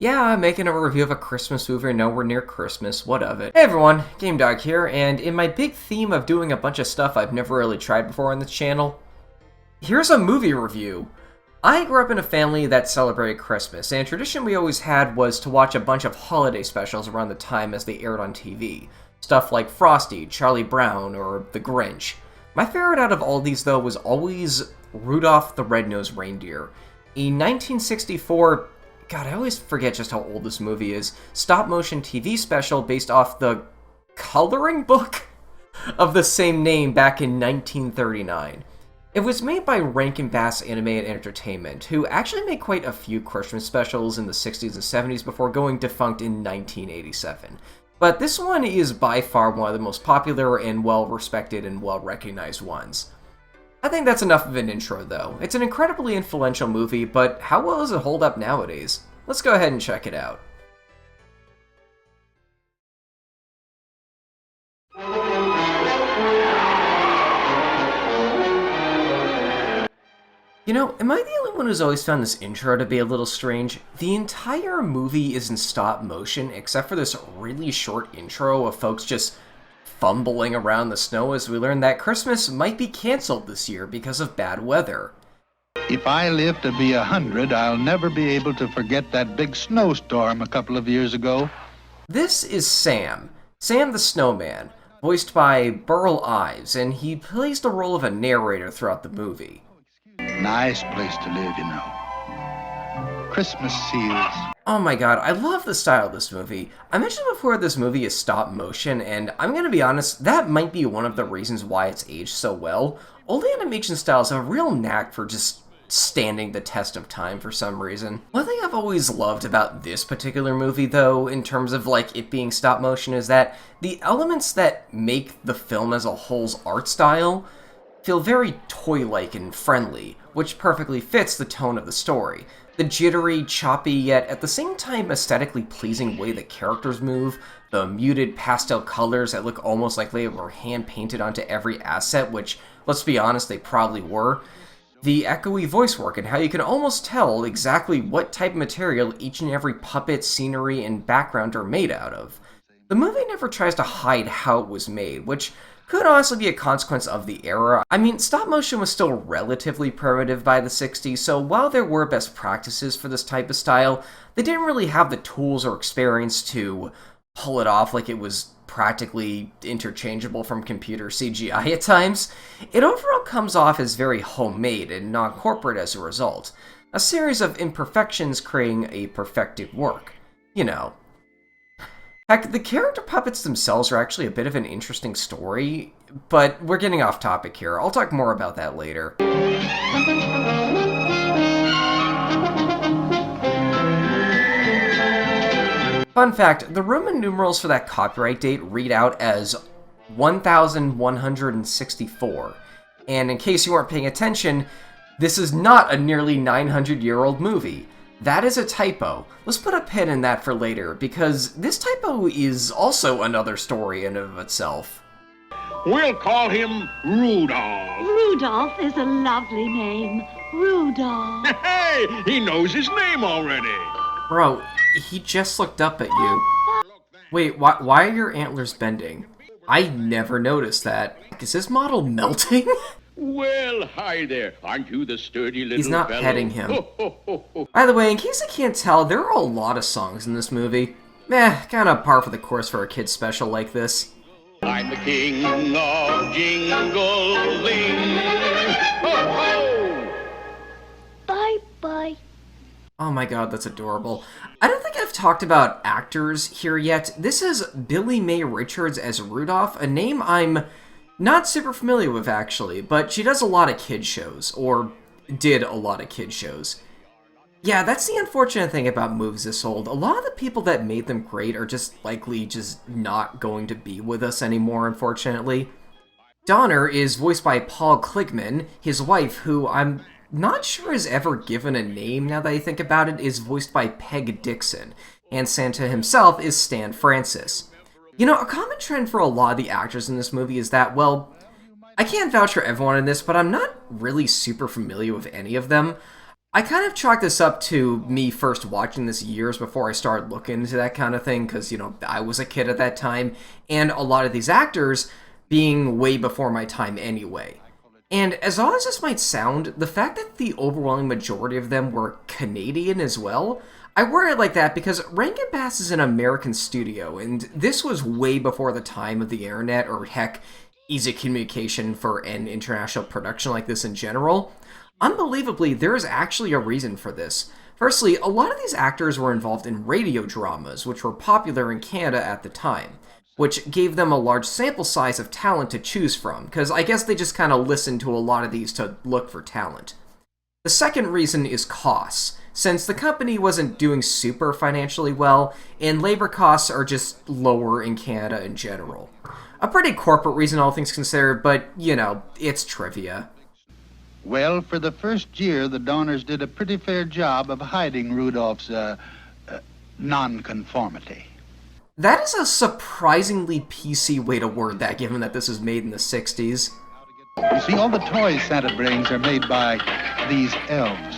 Yeah, I'm making a review of a Christmas movie nowhere near Christmas, what of it? Hey everyone, GameDawg here, and in my big theme of doing a bunch of stuff I've never really tried before on this channel, here's a movie review. I grew up in a family that celebrated Christmas, and a tradition we always had was to watch a bunch of holiday specials around the time as they aired on TV. Stuff like Frosty, Charlie Brown, or The Grinch. My favorite out of all these, though, was always Rudolph the Red-Nosed Reindeer. A 1964, God, I always forget just how old this movie is, stop-motion TV special based off the coloring book of the same name back in 1939. It was made by Rankin Bass Animated Entertainment, who actually made quite a few Christmas specials in the 60s and 70s before going defunct in 1987. But this one is by far one of the most popular and well-respected and well-recognized ones. I think that's enough of an intro, though. It's an incredibly influential movie, but how well does it hold up nowadays? Let's go ahead and check it out. You know, am I the only one who's always found this intro to be a little strange? The entire movie is in stop motion, except for this really short intro of folks just fumbling around the snow as we learn that Christmas might be canceled this year because of bad weather. If I live to be 100, I'll never be able to forget that big snowstorm a couple of years ago. This is Sam the Snowman, voiced by Burl Ives, and he plays the role of a narrator throughout the movie. Nice place to live, you know. Christmas seals. Oh my god, I love the style of this movie. I mentioned before this movie is stop motion, and I'm gonna be honest, that might be one of the reasons why it's aged so well. Old animation styles have a real knack for just standing the test of time for some reason. One thing I've always loved about this particular movie, though, in terms of like it being stop motion, is that the elements that make the film as a whole's art style feel very toy-like and friendly, which perfectly fits the tone of the story. The jittery, choppy, yet at the same time aesthetically pleasing way the characters move, the muted pastel colors that look almost like they were hand-painted onto every asset, which, let's be honest, they probably were, the echoey voice work and how you can almost tell exactly what type of material each and every puppet, scenery, and background are made out of. The movie never tries to hide how it was made, which could honestly be a consequence of the era. I mean, stop motion was still relatively primitive by the 60s, so while there were best practices for this type of style, they didn't really have the tools or experience to pull it off like it was practically interchangeable from computer CGI at times. It overall comes off as very homemade and non-corporate as a result. A series of imperfections creating a perfected work. You know. Heck, the character puppets themselves are actually a bit of an interesting story, but we're getting off topic here. I'll talk more about that later. Fun fact, the Roman numerals for that copyright date read out as 1164, and in case you weren't paying attention, this is not a nearly 900-year-old movie. That is a typo. Let's put a pin in that for later, because this typo is also another story in and of itself. We'll call him Rudolph. Rudolph is a lovely name. Rudolph. Hey, he knows his name already. Bro, he just looked up at you. Wait, why are your antlers bending? I never noticed that. Is this model melting? Well, hi there. Aren't you the sturdy little He's not fellow? petting him. By the way, in case you can't tell, there are a lot of songs in this movie. Meh, kinda par for the course for a kid's special like this. I'm the king of jingling. Ho, ho! Bye-bye. Oh my god, that's adorable. I don't think I've talked about actors here yet. This is Billie Mae Richards as Rudolph, a name I'm not super familiar with, actually, but she does a lot of kid shows, or did a lot of kid shows. Yeah, that's the unfortunate thing about movies this old. A lot of the people that made them great are just likely just not going to be with us anymore, unfortunately. Donner is voiced by Paul Kligman. His wife, who I'm not sure is ever given a name now that I think about it, is voiced by Peg Dixon, and Santa himself is Stan Francis. You know, a common trend for a lot of the actors in this movie is that, well, I can't vouch for everyone in this, but I'm not really super familiar with any of them. I kind of chalk this up to me first watching this years before I started looking into that kind of thing, because, I was a kid at that time, and a lot of these actors being way before my time anyway. And as odd as this might sound, the fact that the overwhelming majority of them were Canadian as well, I worry like that because Rankin Bass is an American studio, and this was way before the time of the internet, or heck, easy communication for an international production like this in general. Unbelievably, there is actually a reason for this. Firstly, a lot of these actors were involved in radio dramas, which were popular in Canada at the time, which gave them a large sample size of talent to choose from, because I guess they just kind of listened to a lot of these to look for talent. The second reason is costs, since the company wasn't doing super financially well, and labor costs are just lower in Canada in general. A pretty corporate reason, all things considered, but, it's trivia. Well, for the first year, the Donners did a pretty fair job of hiding Rudolph's, nonconformity. That is a surprisingly PC way to word that, given that this was made in the 60s. You see, all the toys Santa brings are made by these elves.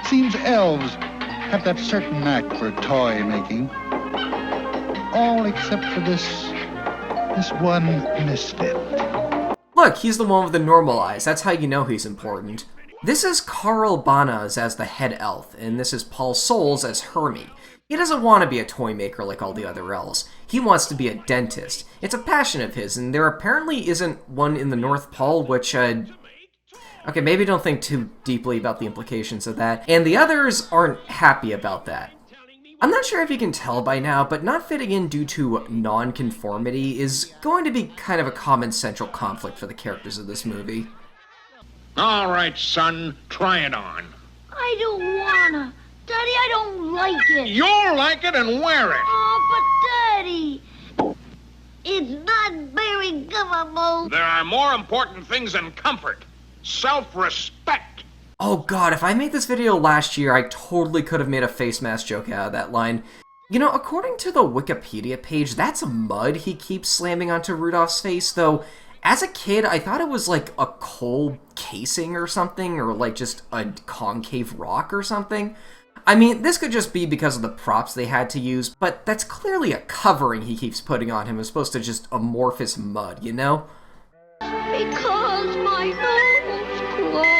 Seems elves have that certain knack for toy making. All except for this one misfit. Look, he's the one with the normal eyes. That's how you know he's important. This is Carl Banas as the head elf, and this is Paul Souls as Hermie. He doesn't want to be a toy maker like all the other elves. He wants to be a dentist. It's a passion of his, and there apparently isn't one in the North Pole, which, okay, maybe don't think too deeply about the implications of that. And the others aren't happy about that. I'm not sure if you can tell by now, but not fitting in due to non-conformity is going to be kind of a common central conflict for the characters of this movie. All right, son, try it on. I don't wanna. Daddy, I don't like it. You'll like it and wear it. Oh, but Daddy, it's not very comfortable. There are more important things than comfort. Self-respect. Oh god, if I made this video last year, I totally could have made a face mask joke out of that line. According to the Wikipedia page, that's mud he keeps slamming onto Rudolph's face, though as a kid, I thought it was like a coal casing or something, or like just a concave rock or something. I mean, this could just be because of the props they had to use, but that's clearly a covering he keeps putting on him as opposed to just amorphous mud, Because my nose closed.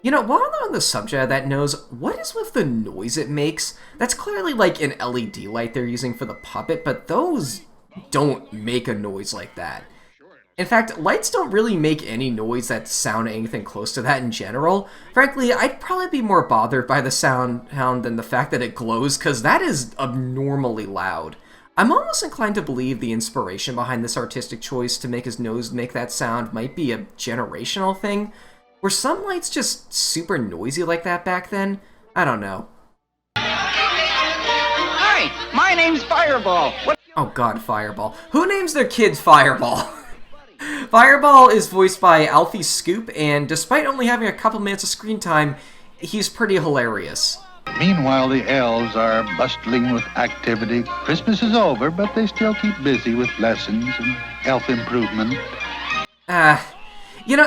While I'm on the subject of that nose, what is with the noise it makes? That's clearly like an LED light they're using for the puppet, but those don't make a noise like that. In fact, lights don't really make any noise that sound anything close to that in general. Frankly, I'd probably be more bothered by the sound than the fact that it glows, because that is abnormally loud. I'm almost inclined to believe the inspiration behind this artistic choice to make his nose make that sound might be a generational thing. Were some lights just super noisy like that back then? I don't know. Hi, my name's Fireball. Oh god, Fireball. Who names their kid Fireball? Fireball is voiced by Alfie Scoop, and despite only having a couple minutes of screen time, he's pretty hilarious. Meanwhile, the elves are bustling with activity. Christmas is over, but they still keep busy with lessons and health improvement.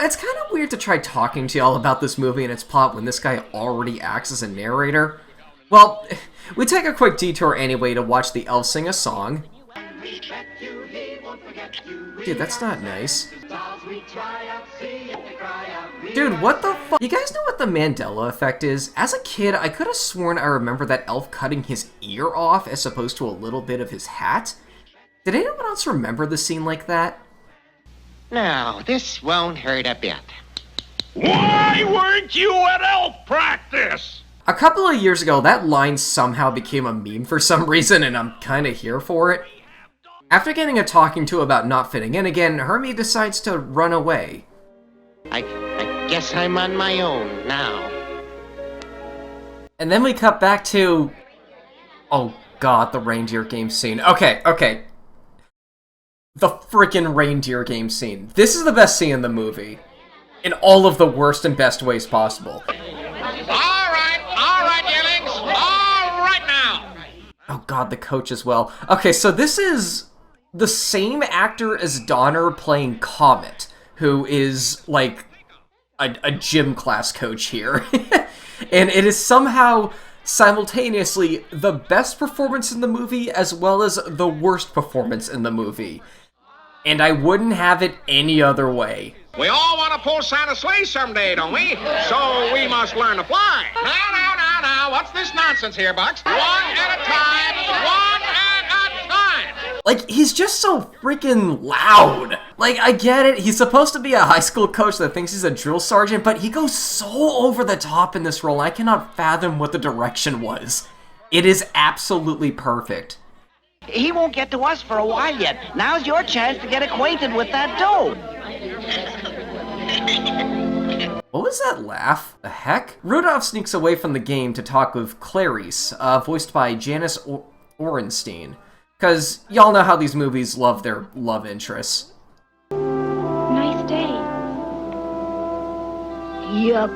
It's kind of weird to try talking to y'all about this movie and its plot when this guy already acts as a narrator. Well, we take a quick detour anyway to watch the elves sing a song. Dude, that's not nice. Dude, what the fuck? You guys know what the Mandela effect is? As a kid, I could have sworn I remember that elf cutting his ear off as opposed to a little bit of his hat. Did anyone else remember the scene like that? No, this won't hurt a bit. Why weren't you at elf practice? A couple of years ago, that line somehow became a meme for some reason, and I'm kinda here for it. After getting a talking to about not fitting in again, Hermie decides to run away. I guess I'm on my own now. And then we cut back to... Oh god, the reindeer game scene. Okay. The freaking reindeer game scene. This is the best scene in the movie. In all of the worst and best ways possible. All right, Yellings. All right now. Oh god, the coach as well. Okay, so this is the same actor as Donner playing Comet, who is, like, a gym class coach here. And it is somehow simultaneously the best performance in the movie as well as the worst performance in the movie. And I wouldn't have it any other way. We all want to pull Santa's sleigh someday, don't we? So we must learn to fly. Now, what's this nonsense here, Bucks? One at a time, one at a time. Like, he's just so freaking loud. Like, I get it, he's supposed to be a high school coach that thinks he's a drill sergeant, but he goes so over the top in this role, I cannot fathom what the direction was. It is absolutely perfect. He won't get to us for a while yet. Now's your chance to get acquainted with that dough. What was that laugh? The heck? Rudolph sneaks away from the game to talk with Clarice, voiced by Janice Orenstein. Because y'all know how these movies love their love interests. Nice day. Yup.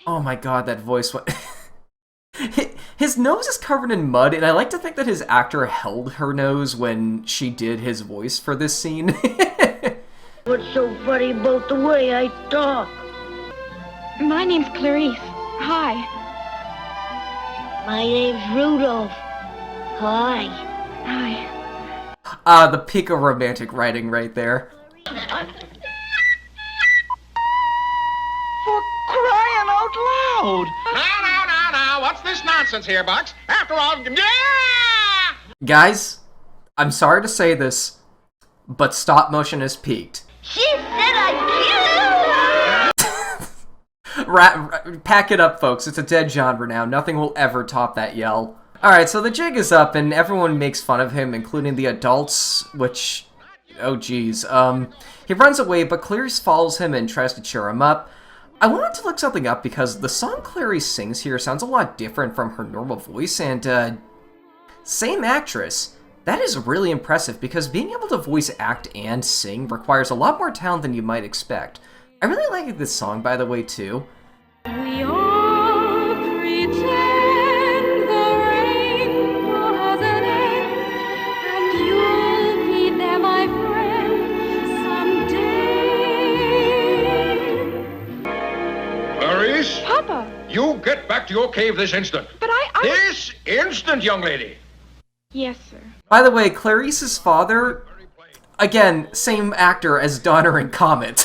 Oh my god, that voice went... His nose is covered in mud, and I like to think that his actor held her nose when she did his voice for this scene. What's so funny about the way I talk? My name's Clarice. Hi. My name's Rudolph. Hi. Hi. The peak of romantic writing right there. For crying out loud! Now, what's this nonsense here, Bucks? After all, Guys, I'm sorry to say this, but stop motion has peaked. She said I Pack it up, folks. It's a dead genre now. Nothing will ever top that yell. Alright, so the jig is up, and everyone makes fun of him, including the adults, which... oh, geez. He runs away, but Clarice follows him and tries to cheer him up. I wanted to look something up because the song Clarice sings here sounds a lot different from her normal voice, and, same actress. That is really impressive, because being able to voice act and sing requires a lot more talent than you might expect. I really like this song, by the way, too. We all pretend the rainbow has an end, and you'll be there, my friend, someday. Clarice, Papa, you get back to your cave this instant. but This instant, young lady. Yes, sir. By the way, Clarice's father, again, same actor as Donner in Comet.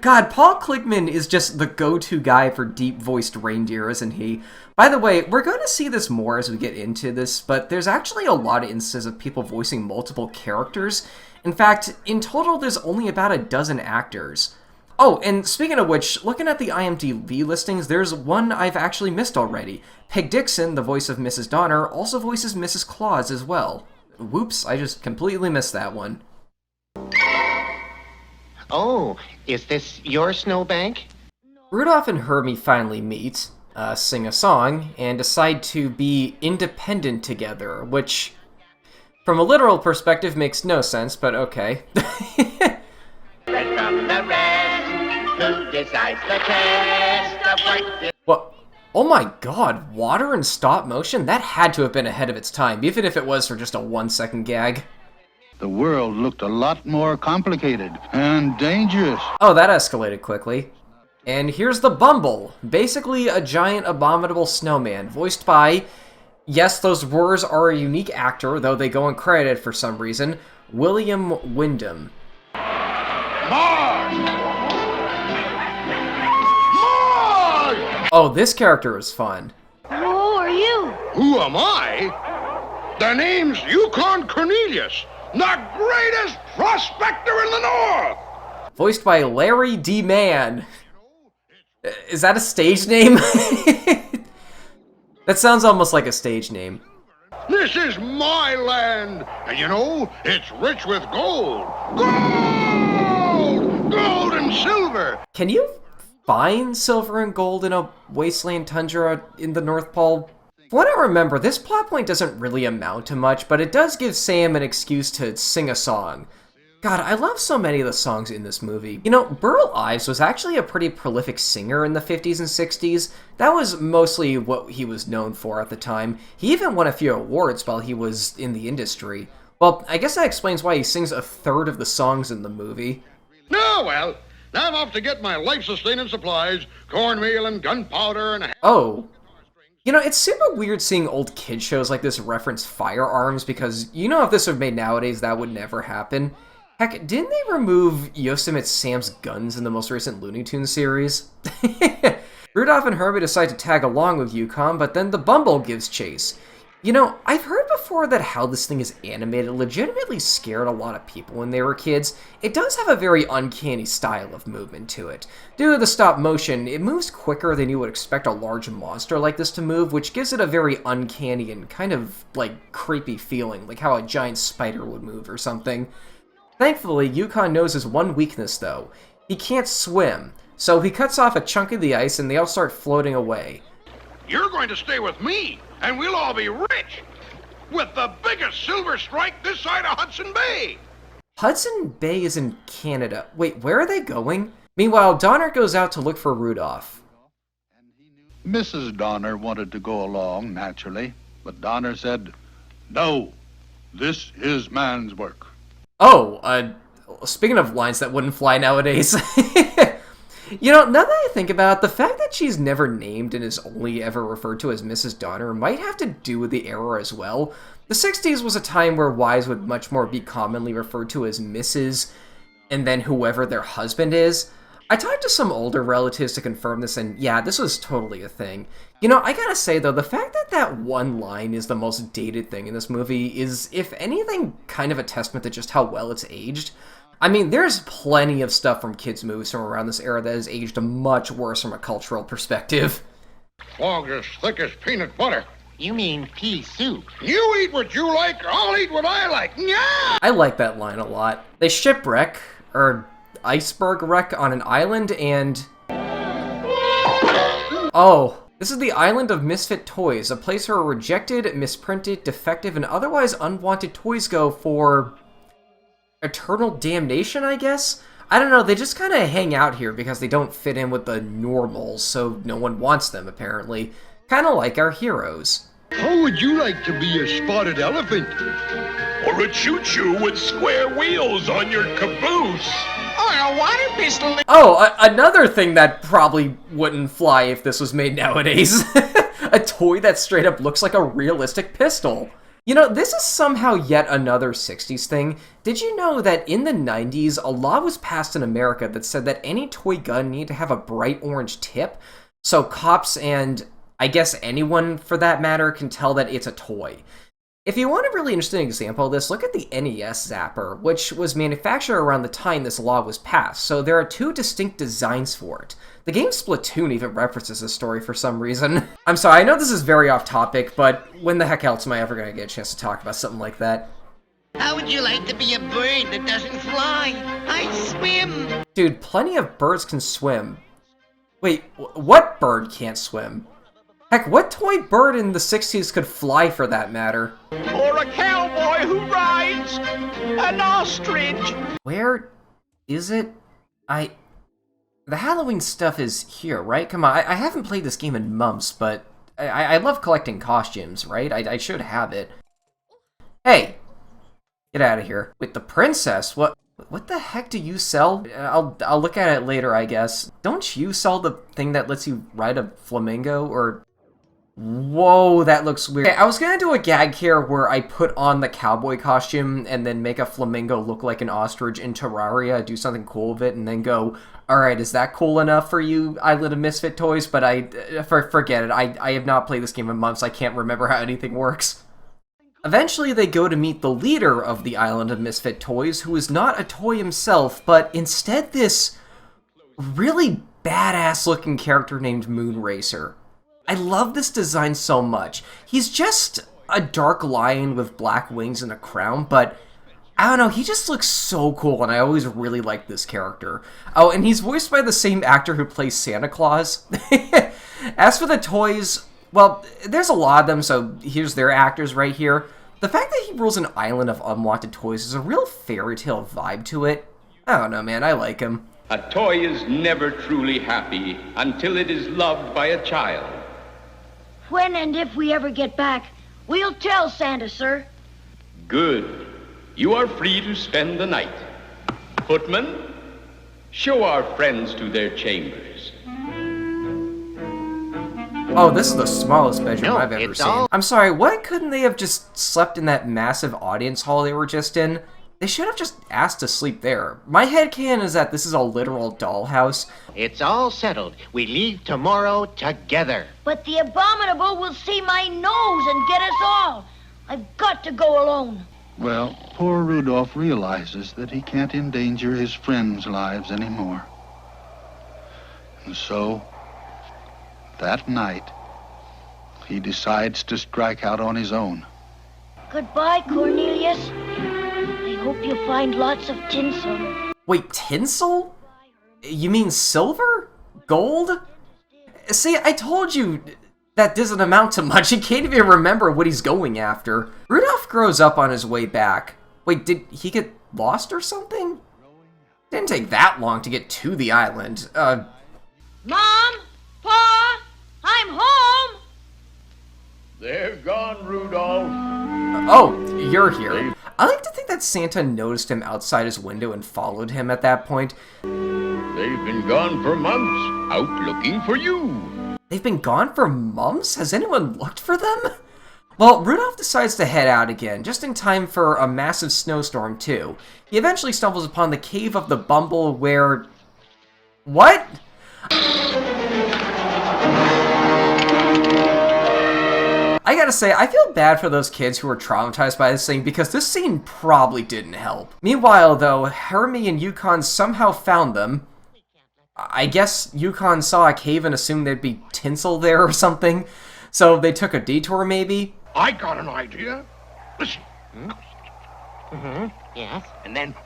God, Paul Kligman is just the go-to guy for deep-voiced reindeer, isn't he? By the way, we're going to see this more as we get into this, but there's actually a lot of instances of people voicing multiple characters. In fact, in total, there's only about a dozen actors. Oh, and speaking of which, looking at the IMDb listings, there's one I've actually missed already. Peg Dixon, the voice of Mrs. Donner, also voices Mrs. Claus as well. Whoops, I just completely missed that one. Oh, is this your snowbank? Rudolph and Hermie finally meet, sing a song, and decide to be independent together, which, from a literal perspective, makes no sense, but okay. From the rest, who decides the test of what... What? Oh my god, water in stop motion? That had to have been ahead of its time, even if it was for just a 1-second gag. The world looked a lot more complicated and dangerous. Oh, that escalated quickly. And here's the Bumble, basically a giant abominable snowman, voiced by, yes, those words are a unique actor, though they go uncredited for some reason, William Wyndham. Marge! Marge! Oh, this character is fun. Who are you? Who am I? The name's Yukon Cornelius, the greatest prospector in the North! Voiced by Larry D. Mann. Is that a stage name? That sounds almost like a stage name. This is my land, and you know, it's rich with gold. Gold! Gold and silver! Can you find silver and gold in a wasteland tundra in the North Pole? From what I remember, this plot point doesn't really amount to much, but it does give Sam an excuse to sing a song. God, I love so many of the songs in this movie. You know, Burl Ives was actually a pretty prolific singer in the 50s and 60s. That was mostly what he was known for at the time. He even won a few awards while he was in the industry. Well, I guess that explains why he sings a third of the songs in the movie. No, well, Now I'm off to get my life-sustaining supplies, cornmeal and gunpowder and... Oh. You know, it's super weird seeing old kid shows like this reference firearms because, you know, if this were made nowadays, that would never happen. Heck, didn't they remove Yosemite Sam's guns in the most recent Looney Tunes series? Rudolph and Herbie decide to tag along with Yukon, but then the Bumble gives chase. You know, I've heard before that how this thing is animated legitimately scared a lot of people when they were kids. It does have a very uncanny style of movement to it. Due to the stop motion, it moves quicker than you would expect a large monster like this to move, which gives it a very uncanny and kind of, like, creepy feeling, like how a giant spider would move or something. Thankfully, Yukon knows his one weakness, though. He can't swim, so he cuts off a chunk of the ice and they all start floating away. You're going to stay with me, and we'll all be rich. With the biggest silver strike this side of Hudson Bay. Hudson Bay is in Canada. Wait, where are they going? Meanwhile, Donner goes out to look for Rudolph. Mrs. Donner wanted to go along, naturally, but Donner said, "No, this is man's work." Oh, speaking of lines that wouldn't fly nowadays. You know, now that I think about it, the fact that she's never named and is only ever referred to as Mrs. Donner might have to do with the era as well. The 60s was a time where wives would much more be commonly referred to as Mrs. and then whoever their husband is. I talked to some older relatives to confirm this, and yeah, this was totally a thing. You know, I gotta say though, the fact that that one line is the most dated thing in this movie is, if anything, kind of a testament to just how well it's aged. I mean, there's plenty of stuff from kids' movies from around this era that has aged much worse from a cultural perspective. Fog as thick as peanut butter. You mean pea soup? You eat what you like, I'll eat what I like. Yeah! I like that line a lot. They shipwreck, or iceberg wreck, on an island and... Oh, this is the island of misfit toys, a place where rejected, misprinted, defective, and otherwise unwanted toys go for... eternal damnation, I guess? I don't know, they just kind of hang out here because they don't fit in with the normals, so no one wants them, apparently. Kind of like our heroes. How would you like to be a spotted elephant? Or a choo-choo with square wheels on your caboose. Or a water pistol. Oh, another thing that probably wouldn't fly if this was made nowadays. A toy that straight up looks like a realistic pistol. You know, this is somehow yet another 60s thing. Did you know that in the 90s, a law was passed in America that said that any toy gun needed to have a bright orange tip? So cops and, I guess anyone for that matter, can tell that it's a toy. If you want a really interesting example of this, look at the NES Zapper, which was manufactured around the time this law was passed, so there are two distinct designs for it. The game Splatoon even references this story for some reason. I'm sorry, I know this is very off topic, but when the heck else am I ever going to get a chance to talk about something like that? How would you like to be a bird that doesn't fly? I swim. Dude, plenty of birds can swim. Wait, what bird can't swim? Heck, what toy bird in the 60s could fly for that matter? Or a cowboy who rides an ostrich. Where is it? The Halloween stuff is here, right? Come on, I haven't played this game in months, but I love collecting costumes, right? I should have it. Hey! Get out of here. Wait, the princess? What the heck do you sell? I'll look at it later, I guess. Don't you sell the thing that lets you ride a flamingo, or... Whoa, that looks weird. Okay, I was gonna do a gag here where I put on the cowboy costume and then make a flamingo look like an ostrich in Terraria, do something cool with it, and then go, alright, is that cool enough for you, Island of Misfit Toys? But forget it, I have not played this game in months, I can't remember how anything works. Eventually they go to meet the leader of the Island of Misfit Toys, who is not a toy himself, but instead this really badass looking character named Moonracer. I love this design so much. He's just a dark lion with black wings and a crown, but I don't know, he just looks so cool, and I always really liked this character. Oh, and he's voiced by the same actor who plays Santa Claus. As for the toys, well, there's a lot of them, so here's their actors right here. The fact that he rules an island of unwanted toys is a real fairy tale vibe to it. I don't know, man, I like him. A toy is never truly happy until it is loved by a child. When and if we ever get back, we'll tell Santa, sir. Good. You are free to spend the night. Footman, Show our friends to their chambers. Oh, this is the smallest bedroom No, I've ever it's seen. all- I'm sorry, why couldn't they have just slept in that massive audience hall they were just in? They should have just asked to sleep there. My headcanon is that this is a literal dollhouse. It's all settled. We leave tomorrow together. But the abominable will see my nose and get us all. I've got to go alone. Well, poor Rudolph realizes that he can't endanger his friends' lives anymore. And so, that night, he decides to strike out on his own. Goodbye, Cornelius. I hope you find lots of tinsel. Wait, tinsel? You mean silver? Gold? See, I told you that doesn't amount to much. He can't even remember what he's going after. Rudolph grows up on his way back. Wait, did he get lost or something? Didn't take that long to get to the island. Mom? Pa? I'm home! They're gone, Rudolph. Oh, you're here. I like to think that Santa noticed him outside his window and followed him at that point. They've been gone for months, out looking for you. They've been gone for months? Has anyone looked for them? Well, Rudolph decides to head out again, just in time for a massive snowstorm, too. He eventually stumbles upon the Cave of the Bumble where... What? I gotta say, I feel bad for those kids who were traumatized by this thing because this scene probably didn't help. Meanwhile, though, Hermie and Yukon somehow found them. I guess Yukon saw a cave and assumed there'd be tinsel there or something, so they took a detour maybe? I got an idea. Listen. Yes, and then...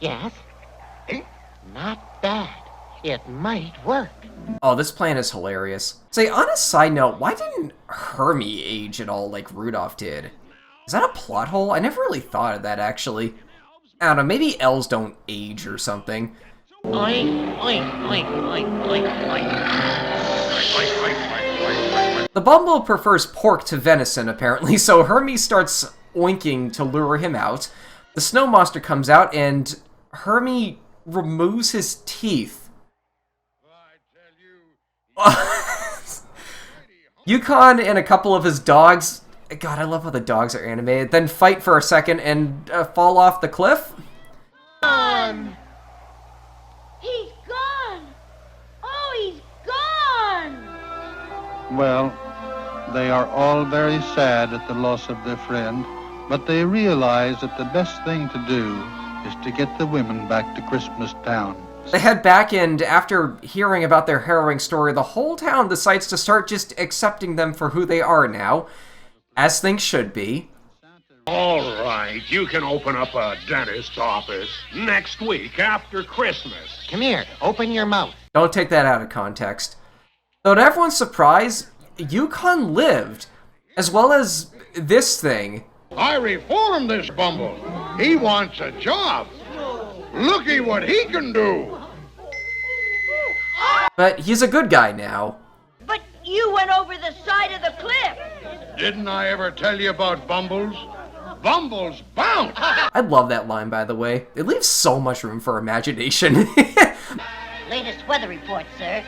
Yes. Not bad. It might work. Oh, this plan is hilarious. Say, on a side note, why didn't Hermie age at all like Rudolph did? Is that a plot hole? I never really thought of that, actually. I don't know, maybe elves don't age or something. Oink, oink, oink, oink, oink. The Bumble prefers pork to venison, apparently, so Hermie starts oinking to lure him out. The snow monster comes out, and Hermie removes his teeth. Yukon and a couple of his dogs, God, I love how the dogs are animated, then fight for a second and fall off the cliff. He's gone! Oh, he's gone! Well, they are all very sad at the loss of their friend, but they realize that the best thing to do is to get the women back to Christmas Town. They head back, and after hearing about their harrowing story, the whole town decides to start just accepting them for who they are now, as things should be. All right, you can open up a dentist's office next week after Christmas. Come here, open your mouth. Don't take that out of context. Though to everyone's surprise, Yukon lived, as well as this thing. I reformed this Bumble. He wants a job. Looky what he can do. But he's a good guy now. But you went over the side of the cliff. Didn't I ever tell you about Bumbles? Bumbles bounce. I love that line, by the way. It leaves so much room for imagination. Latest weather report, sir.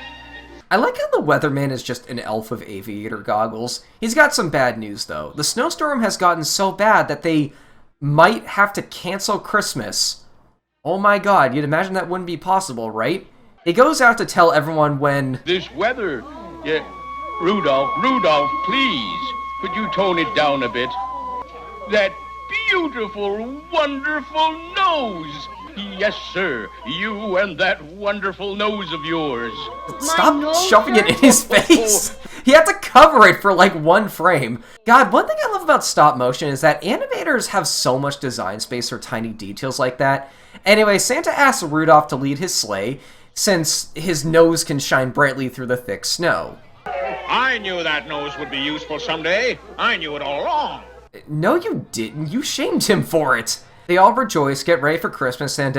I like how the weatherman is just an elf with aviator goggles. He's got some bad news, though. The snowstorm has gotten so bad that they might have to cancel Christmas. Oh my god, you'd imagine that wouldn't be possible, right? He goes out to tell everyone when... This weather... Yeah, Rudolph, please. Could you tone it down a bit? That beautiful, wonderful nose. Yes, sir. You and that wonderful nose of yours. Stop shoving it in his face! He had to cover it for like one frame. God, one thing I love about stop motion is that animators have so much design space for tiny details like that. Anyway, Santa asks Rudolph to lead his sleigh, since his nose can shine brightly through the thick snow. I knew that nose would be useful someday. I knew it all along. No, you didn't. You shamed him for it. They all rejoice, get ready for Christmas, and,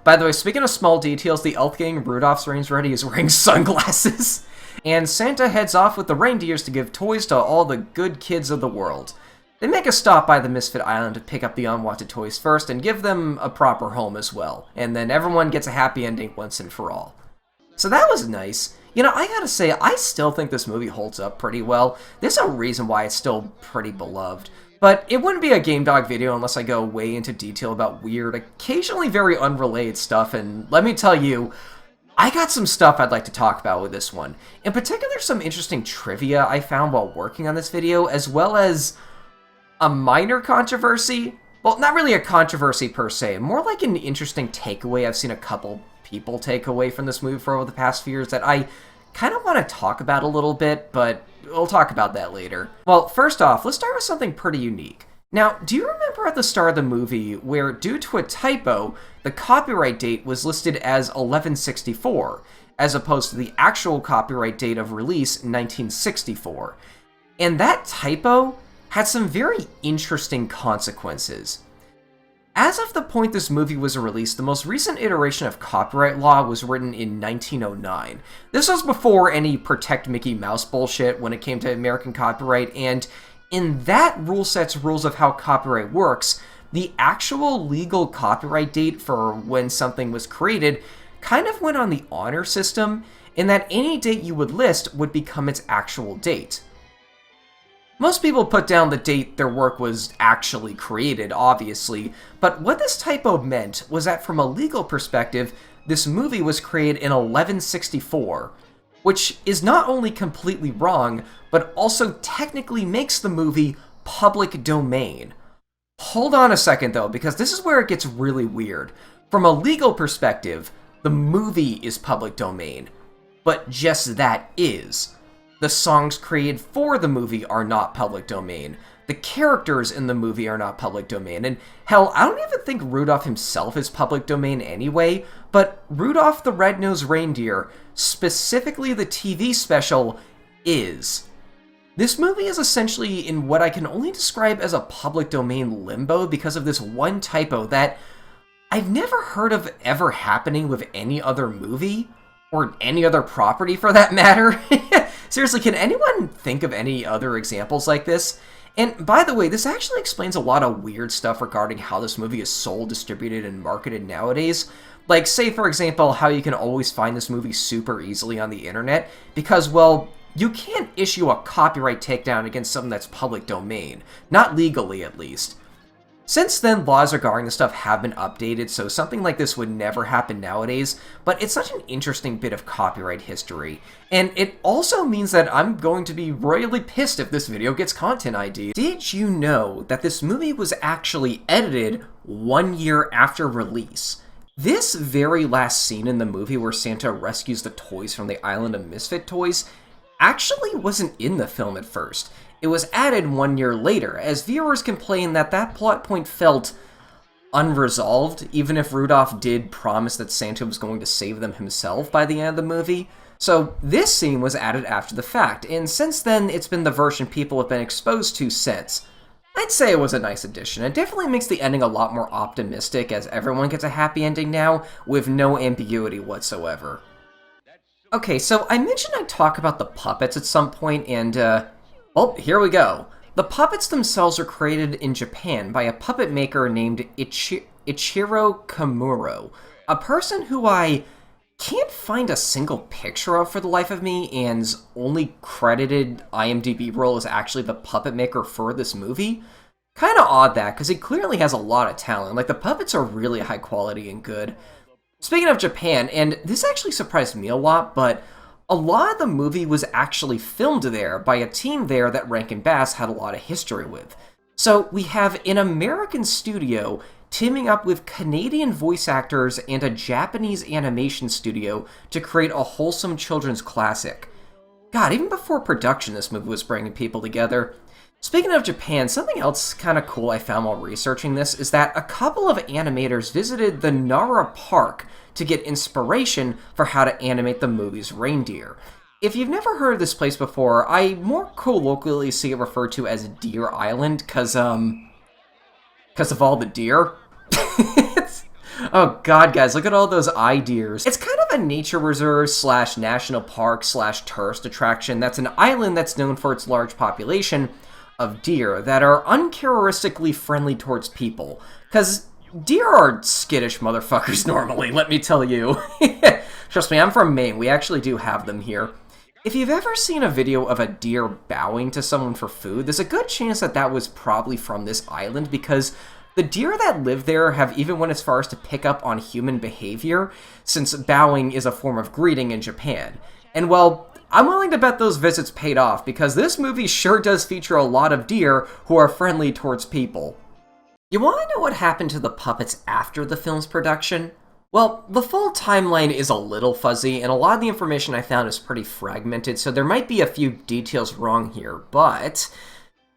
by the way, speaking of small details, the elf getting Rudolph's reins ready is wearing sunglasses. And Santa heads off with the reindeers to give toys to all the good kids of the world. They make a stop by the Misfit Island to pick up the unwanted toys first and give them a proper home as well, and then everyone gets a happy ending once and for all. So that was nice. You know, I gotta say, I still think this movie holds up pretty well. There's a reason why it's still pretty beloved. But it wouldn't be a GameDawg video unless I go way into detail about weird, occasionally very unrelated stuff, and let me tell you, I got some stuff I'd like to talk about with this one. In particular, some interesting trivia I found while working on this video, as well as a minor controversy. Well, not really a controversy per se, more like an interesting takeaway I've seen a couple people take away from this movie for over the past few years that I kind of want to talk about a little bit, but we'll talk about that later. Well, first off, let's start with something pretty unique. Now, do you remember at the start of the movie where, due to a typo, the copyright date was listed as 1164, as opposed to the actual copyright date of release, 1964? And that typo had some very interesting consequences. As of the point this movie was released, the most recent iteration of copyright law was written in 1909. This was before any Protect Mickey Mouse bullshit when it came to American copyright, and in that rule set's rules of how copyright works, the actual legal copyright date for when something was created kind of went on the honor system, in that any date you would list would become its actual date. Most people put down the date their work was actually created, obviously, but what this typo meant was that from a legal perspective, this movie was created in 1164, which is not only completely wrong, but also technically makes the movie public domain. Hold on a second though, because this is where it gets really weird. From a legal perspective, the movie is public domain, but just that is. The songs created for the movie are not public domain. The characters in the movie are not public domain. And hell, I don't even think Rudolph himself is public domain anyway, but Rudolph the Red-Nosed Reindeer, specifically the TV special, is. This movie is essentially in what I can only describe as a public domain limbo because of this one typo that I've never heard of ever happening with any other movie, or any other property for that matter. Seriously, can anyone think of any other examples like this? And by the way, this actually explains a lot of weird stuff regarding how this movie is sold, distributed, and marketed nowadays. Like, say, for example, how you can always find this movie super easily on the internet, because, well, you can't issue a copyright takedown against something that's public domain. Not legally, at least. Since then, laws regarding this stuff have been updated, so something like this would never happen nowadays, but it's such an interesting bit of copyright history. And it also means that I'm going to be royally pissed if this video gets content ID. Did you know that this movie was actually edited 1 year after release? This very last scene in the movie where Santa rescues the toys from the island of misfit toys actually wasn't in the film at first. It was added 1 year later, as viewers complained that that plot point felt unresolved, even if Rudolph did promise that Santa was going to save them himself by the end of the movie. So this scene was added after the fact, and since then it's been the version people have been exposed to since. I'd say it was a nice addition. It definitely makes the ending a lot more optimistic, as everyone gets a happy ending now, with no ambiguity whatsoever. Okay, so I mentioned I'd talk about the puppets at some point, and well, here we go. The puppets themselves are created in Japan by a puppet maker named Ichiro Komuro, a person who I can't find a single picture of for the life of me, and only credited IMDb role is actually the puppet maker for this movie. Kinda odd that, because he clearly has a lot of talent. Like, the puppets are really high quality and good. Speaking of Japan, and this actually surprised me a lot, but a lot of the movie was actually filmed there by a team there that Rankin Bass had a lot of history with. So we have an American studio teaming up with Canadian voice actors and a Japanese animation studio to create a wholesome children's classic. God, even before production, this movie was bringing people together. Speaking of Japan, something else kind of cool I found while researching this is that a couple of animators visited the Nara Park to get inspiration for how to animate the movie's reindeer. If you've never heard of this place before, I more colloquially see it referred to as Deer Island, cause of all the deer. Oh god, guys, look at all those eye deers. It's kind of a nature reserve / national park / tourist attraction that's an island that's known for its large population of deer that are uncharacteristically friendly towards people. Because deer are skittish motherfuckers normally, let me tell you. Trust me, I'm from Maine. We actually do have them here. If you've ever seen a video of a deer bowing to someone for food, there's a good chance that that was probably from this island, because the deer that live there have even went as far as to pick up on human behavior, since bowing is a form of greeting in Japan. And well, I'm willing to bet those visits paid off, because this movie sure does feature a lot of deer who are friendly towards people. You want to know what happened to the puppets after the film's production? Well, the full timeline is a little fuzzy, and a lot of the information I found is pretty fragmented, so there might be a few details wrong here, but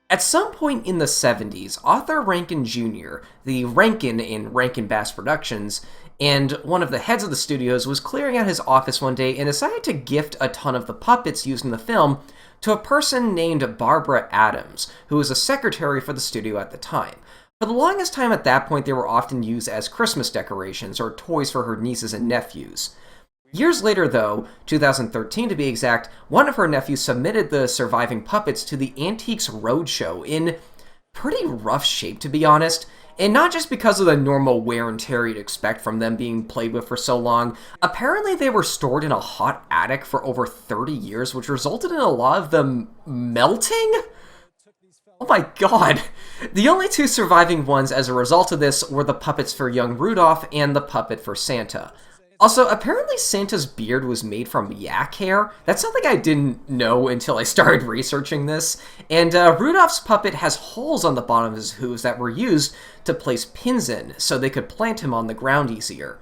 at some point in the 70s, Arthur Rankin Jr., the Rankin in Rankin Bass Productions, and one of the heads of the studios was clearing out his office one day and decided to gift a ton of the puppets used in the film to a person named Barbara Adams, who was a secretary for the studio at the time. For the longest time at that point, they were often used as Christmas decorations or toys for her nieces and nephews. Years later, though, 2013 to be exact, one of her nephews submitted the surviving puppets to the Antiques Roadshow in pretty rough shape, to be honest. And not just because of the normal wear and tear you'd expect from them being played with for so long. Apparently they were stored in a hot attic for over 30 years, which resulted in a lot of them melting? Oh my god! The only two surviving ones as a result of this were the puppets for young Rudolph and the puppet for Santa. Also, apparently Santa's beard was made from yak hair. That's something I didn't know until I started researching this. And Rudolph's puppet has holes on the bottom of his hooves that were used to place pins in, so they could plant him on the ground easier.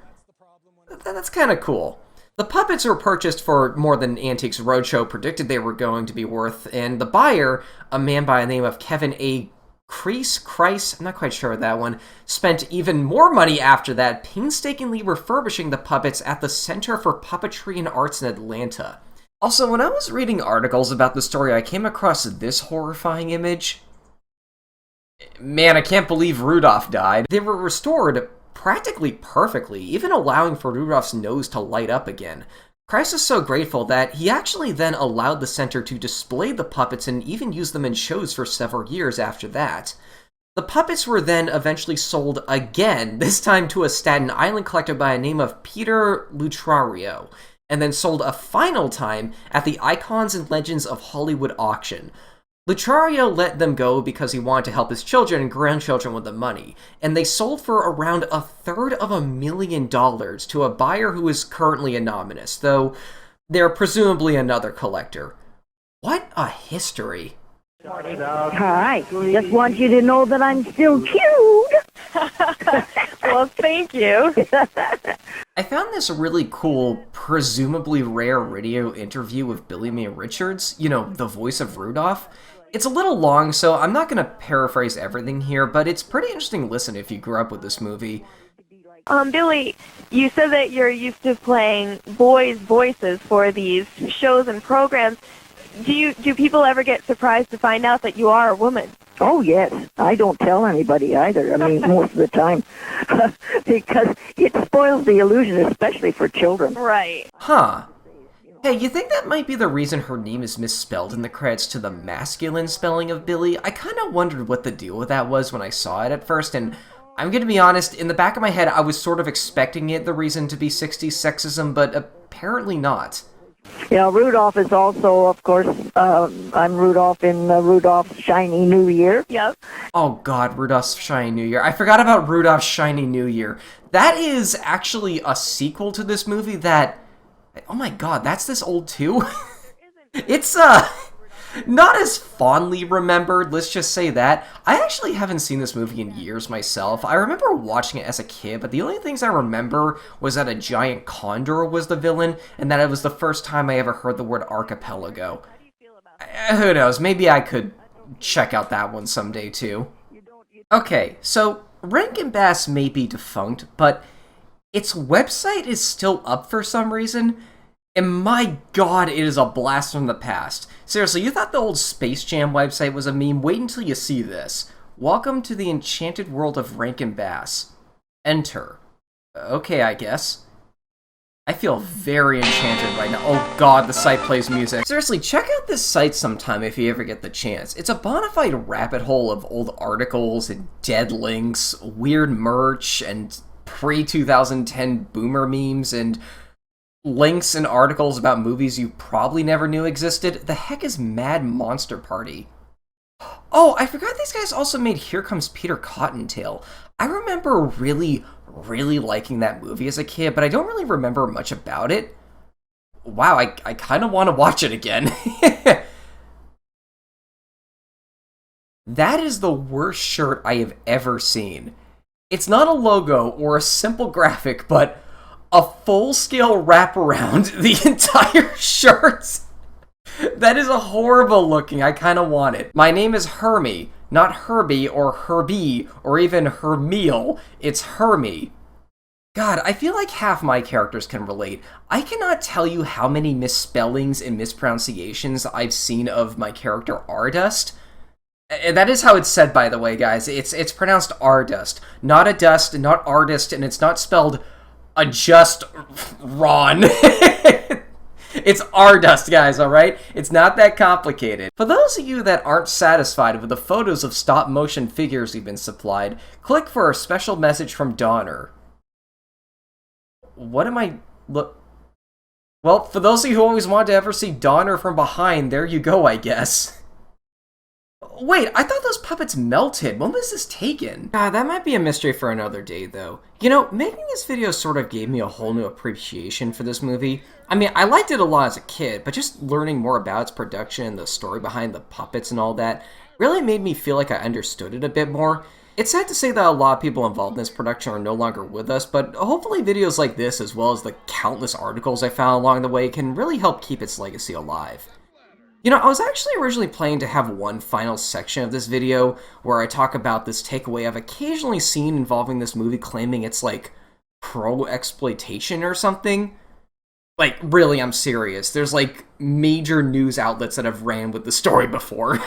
That's kind of cool. The puppets were purchased for more than Antiques Roadshow predicted they were going to be worth, and the buyer, a man by the name of Kevin A. Kreis, I'm not quite sure of that one, spent even more money after that, painstakingly refurbishing the puppets at the Center for Puppetry and Arts in Atlanta. Also, when I was reading articles about the story, I came across this horrifying image. Man, I can't believe Rudolph died. They were restored practically perfectly, even allowing for Rudolph's nose to light up again. Christ is so grateful that he actually then allowed the center to display the puppets and even use them in shows for several years after that. The puppets were then eventually sold again, this time to a Staten Island collector by the name of Peter Lutrario, and then sold a final time at the Icons and Legends of Hollywood auction. Lutrario let them go because he wanted to help his children and grandchildren with the money, and they sold for around $250,000 to a buyer who is currently anonymous, though they're presumably another collector. What a history. Hi, just want you to know that I'm still cute. Well, thank you. I found this really cool, presumably rare radio interview with Billie Mae Richards, you know, the voice of Rudolph. It's a little long, so I'm not going to paraphrase everything here, but it's pretty interesting listen if you grew up with this movie. Billie, you said that you're used to playing boys' voices for these shows and programs. Do people ever get surprised to find out that you are a woman? Oh, yes. I don't tell anybody either. I mean, most of the time. Because it spoils the illusion, especially for children. Right. Huh. Hey, you think that might be the reason her name is misspelled in the credits to the masculine spelling of Billie? I kind of wondered what the deal with that was when I saw it at first, and I'm going to be honest, in the back of my head, I was sort of expecting it the reason to be 60s sexism, but apparently not. Yeah, Rudolph is also, of course, I'm Rudolph in Rudolph's Shiny New Year. Yep. Oh god, Rudolph's Shiny New Year. I forgot about Rudolph's Shiny New Year. That is actually a sequel to this movie that... Oh my god, that's this old too? It's, not as fondly remembered, let's just say that. I actually haven't seen this movie in years myself. I remember watching it as a kid, but the only things I remember was that a giant condor was the villain, and that it was the first time I ever heard the word archipelago. Who knows, maybe I could check out that one someday too. Okay, so Rankin Bass may be defunct, but its website is still up for some reason, and my god, it is a blast from the past. Seriously, you thought the old Space Jam website was a meme? Wait until you see this. Welcome to the enchanted world of Rankin Bass. Enter. Okay, I guess. I feel very enchanted right now. Oh god, the site plays music. Seriously, check out this site sometime if you ever get the chance. It's a bona fide rabbit hole of old articles and dead links, weird merch, and pre-2010 boomer memes, and links and articles about movies you probably never knew existed. The heck is Mad Monster Party? Oh, I forgot these guys also made Here Comes Peter Cottontail. I remember really liking that movie as a kid, but I don't really remember much about it. Wow, I kind of want to watch it again. That is the worst shirt I have ever seen. It's not a logo or a simple graphic, but a full-scale wraparound the entire shirt. That is a horrible looking. I kind of want it. My name is Hermie, not Herbie or Herbie or even Hermeal. It's Hermie. God, I feel like half my characters can relate. I cannot tell you how many misspellings and mispronunciations I've seen of my character Ardust. That is how it's said, by the way, guys. It's pronounced Ardust, not a dust, not artist, and it's not spelled adjust Ron. It's Ardust, guys, alright? It's not that complicated. For those of you that aren't satisfied with the photos of stop-motion figures you've been supplied, click for a special message from Donner. What am I... look... Well, for those of you who always wanted to ever see Donner from behind, there you go, I guess. Wait, I thought those puppets melted. When was this taken? God, that might be a mystery for another day, though. You know, making this video sort of gave me a whole new appreciation for this movie. I mean, I liked it a lot as a kid, but just learning more about its production and the story behind the puppets and all that really made me feel like I understood it a bit more. It's sad to say that a lot of people involved in this production are no longer with us, but hopefully videos like this, as well as the countless articles I found along the way, can really help keep its legacy alive. You know, I was actually originally planning to have one final section of this video where I talk about this takeaway I've occasionally seen involving this movie claiming it's like pro-exploitation or something. Like, really, I'm serious. There's like major news outlets that have ran with the story before.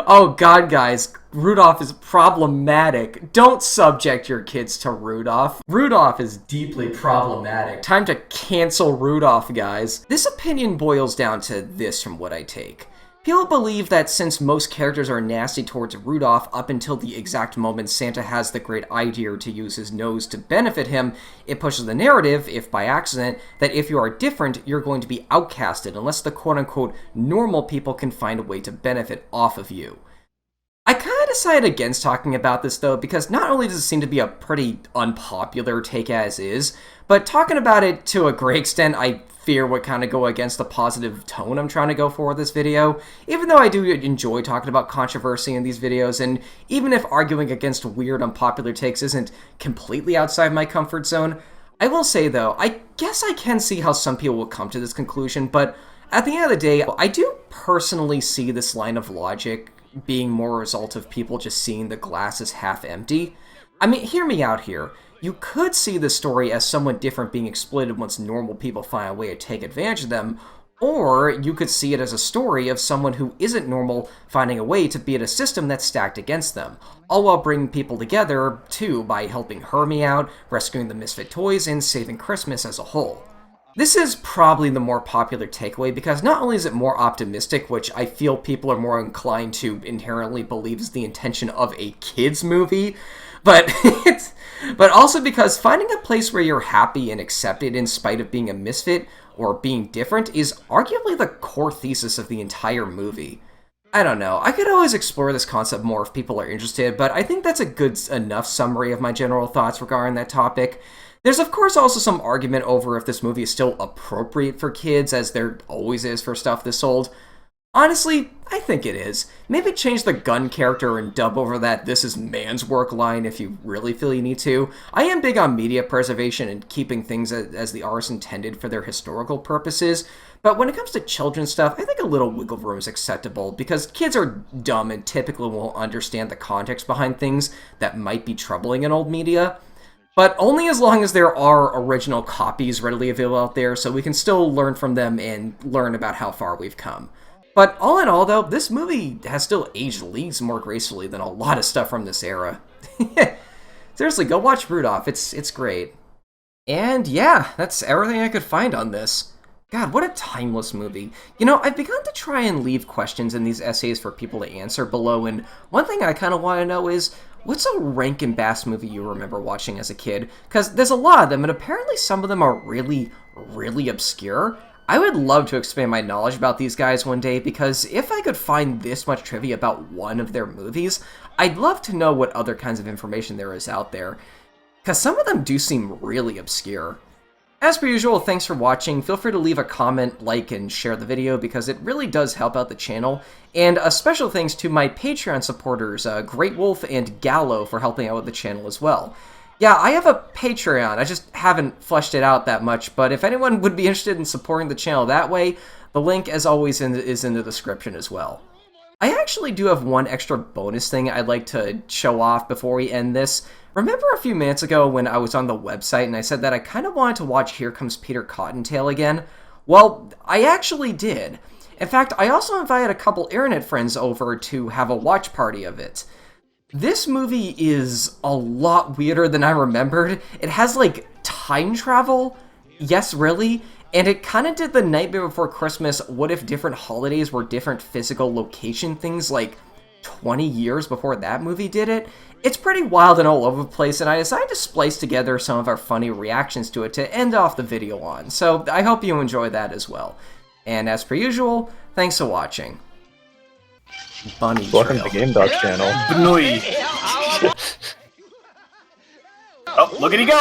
Oh god, guys, Rudolph is problematic. Don't subject your kids to Rudolph. Rudolph is deeply problematic. Time to cancel Rudolph, guys. This opinion boils down to this from what I take. People believe that since most characters are nasty towards Rudolph up until the exact moment Santa has the great idea to use his nose to benefit him, it pushes the narrative, if by accident, that if you are different, you're going to be outcasted unless the quote-unquote normal people can find a way to benefit off of you. I kind of decided against talking about this, though, because not only does it seem to be a pretty unpopular take as is, but talking about it to a great extent, I fear would kind of go against the positive tone I'm trying to go for with this video, even though I do enjoy talking about controversy in these videos, and even if arguing against weird, unpopular takes isn't completely outside my comfort zone. I will say, though, I guess I can see how some people will come to this conclusion, but at the end of the day, I do personally see this line of logic being more a result of people just seeing the glass as half empty. I mean, hear me out here. You could see the story as someone different being exploited once normal people find a way to take advantage of them, or you could see it as a story of someone who isn't normal finding a way to beat a system that's stacked against them, all while bringing people together, too, by helping Hermie out, rescuing the misfit toys, and saving Christmas as a whole. This is probably the more popular takeaway because not only is it more optimistic, which I feel people are more inclined to inherently believe is the intention of a kids movie, but also because finding a place where you're happy and accepted in spite of being a misfit or being different is arguably the core thesis of the entire movie. I don't know, I could always explore this concept more if people are interested, but I think that's a good enough summary of my general thoughts regarding that topic. There's of course also some argument over if this movie is still appropriate for kids, as there always is for stuff this old. Honestly, I think it is. Maybe change the gun character and dub over that "this is man's work" line if you really feel you need to. I am big on media preservation and keeping things as they are intended for their historical purposes, but when it comes to children's stuff, I think a little wiggle room is acceptable, because kids are dumb and typically won't understand the context behind things that might be troubling in old media. But only as long as there are original copies readily available out there, so we can still learn from them and learn about how far we've come. But all in all, though, this movie has still aged leagues more gracefully than a lot of stuff from this era. Seriously, go watch Rudolph. It's great. And yeah, that's everything I could find on this. God, what a timeless movie. You know, I've begun to try and leave questions in these essays for people to answer below, and one thing I kind of want to know is, what's a Rankin Bass movie you remember watching as a kid? Because there's a lot of them, and apparently some of them are really, really obscure. I would love to expand my knowledge about these guys one day, because if I could find this much trivia about one of their movies, I'd love to know what other kinds of information there is out there, because some of them do seem really obscure. As per usual, thanks for watching. Feel free to leave a comment, like, and share the video because it really does help out the channel. And a special thanks to my Patreon supporters, Great Wolf and Gallo, for helping out with the channel as well. Yeah, I have a Patreon. I just haven't fleshed it out that much, but if anyone would be interested in supporting the channel that way, the link, as always, is in the description as well. I actually do have one extra bonus thing I'd like to show off before we end this. Remember a few minutes ago when I was on the website and I said that I kind of wanted to watch Here Comes Peter Cottontail again? Well, I actually did. In fact, I also invited a couple internet friends over to have a watch party of it. This movie is a lot weirder than I remembered. It has, like, time travel. Yes, really. And it kind of did the Nightmare Before Christmas, what if different holidays were different physical location things, like 20 years before that movie did it. It's pretty wild and all over the place, and I decided to splice together some of our funny reactions to it to end off the video on, so I hope you enjoy that as well. And as per usual, thanks for watching. Bunny Welcome Trail. to TheGamedawg channel. Bnooey. Oh, look at he go!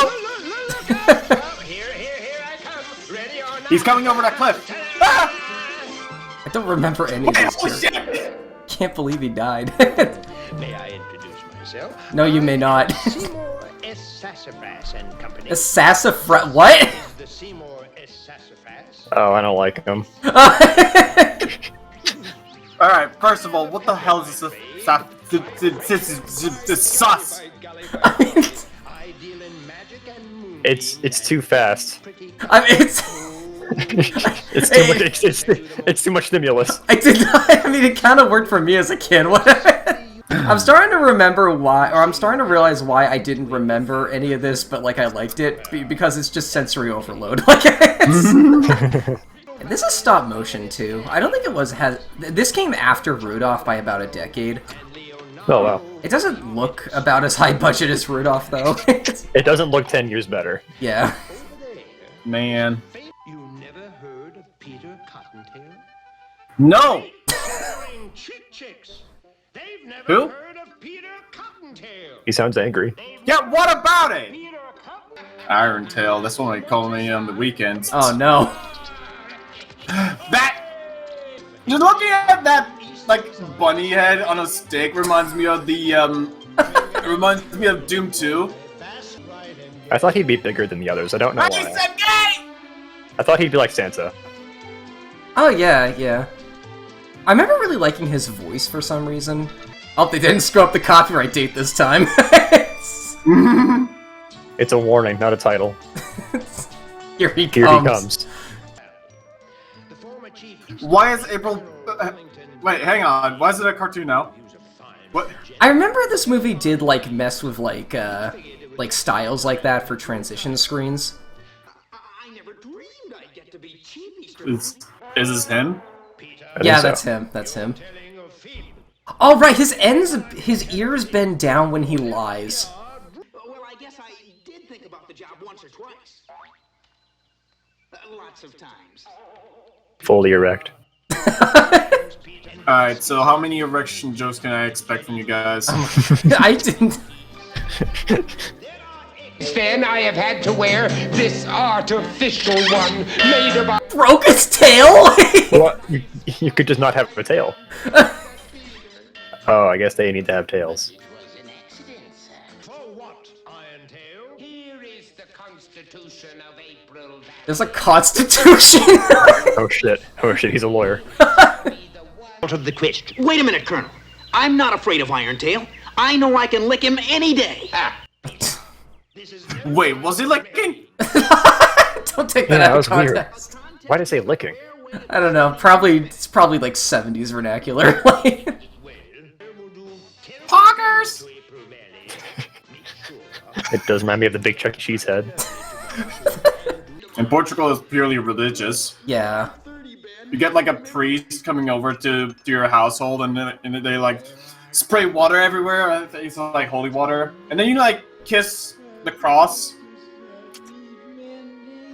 He's coming over that cliff. Ah! I don't remember any of these characters. Can't believe he died. May I introduce myself? No, you may not. Seymour S. Sassafras and Company. Sassafras? What? The Seymour S. Sassafras. Oh, I don't like him. Alright, first of all, what the hell is this? Sus! It's too fast. I mean, it's too much stimulus. I did not. I mean, it kind of worked for me as a kid. I'm starting to remember why, or I'm starting to realize why I didn't remember any of this, but like I liked it because it's just sensory overload. Like, this is stop motion too. I don't think it was. This came after Rudolph by about a decade. Oh wow. It doesn't look about as high budget as Rudolph though. It doesn't look 10 years better. Yeah. Man. You never heard of Peter Cottontail? No! Chicks. They've never Who? heard of Peter Cottontail. He sounds angry. Yeah, what about it? Iron Tail, that's what they call me on the weekends. Oh no. That! Just looking at that, like, bunny head on a stick reminds me of the, reminds me of Doom 2. I thought he'd be bigger than the others. I don't know I why. said gay! I thought he'd be like Santa. Oh yeah, yeah. I remember really liking his voice for some reason. Oh, they didn't screw up the copyright date this time. It's a warning, not a title. Here he Here he comes. Why is April... wait, hang on. Why is it a cartoon now? What? I remember this movie did, like, mess with, like styles like that for transition screens. Is this him? Yeah, that's him. That's him. Oh, right, his ears bend down when he lies. Well, I guess I did think about the job once or twice. Lots of times. Fully erect. Alright, so how many erection jokes can I expect from you guys? I didn't... Then I have had to wear this artificial one made of... Broke its tail? Well, you could just not have a tail. Oh, I guess they need to have tails. There's a constitution. Oh shit! Oh shit! He's a lawyer. Out of the twist. Wait a minute, Colonel. I'm not afraid of Iron Tail. I know I can lick him any day. Wait, was he licking? Don't take that out of context. Weird. Why did I say licking? I don't know. It's probably like 70s vernacular. Poggers! It does remind me of the big Chuck E. Cheese head. And Portugal is purely religious. Yeah. You get like a priest coming over to your household, and then they like spray water everywhere. It's like holy water, and then you like kiss the cross.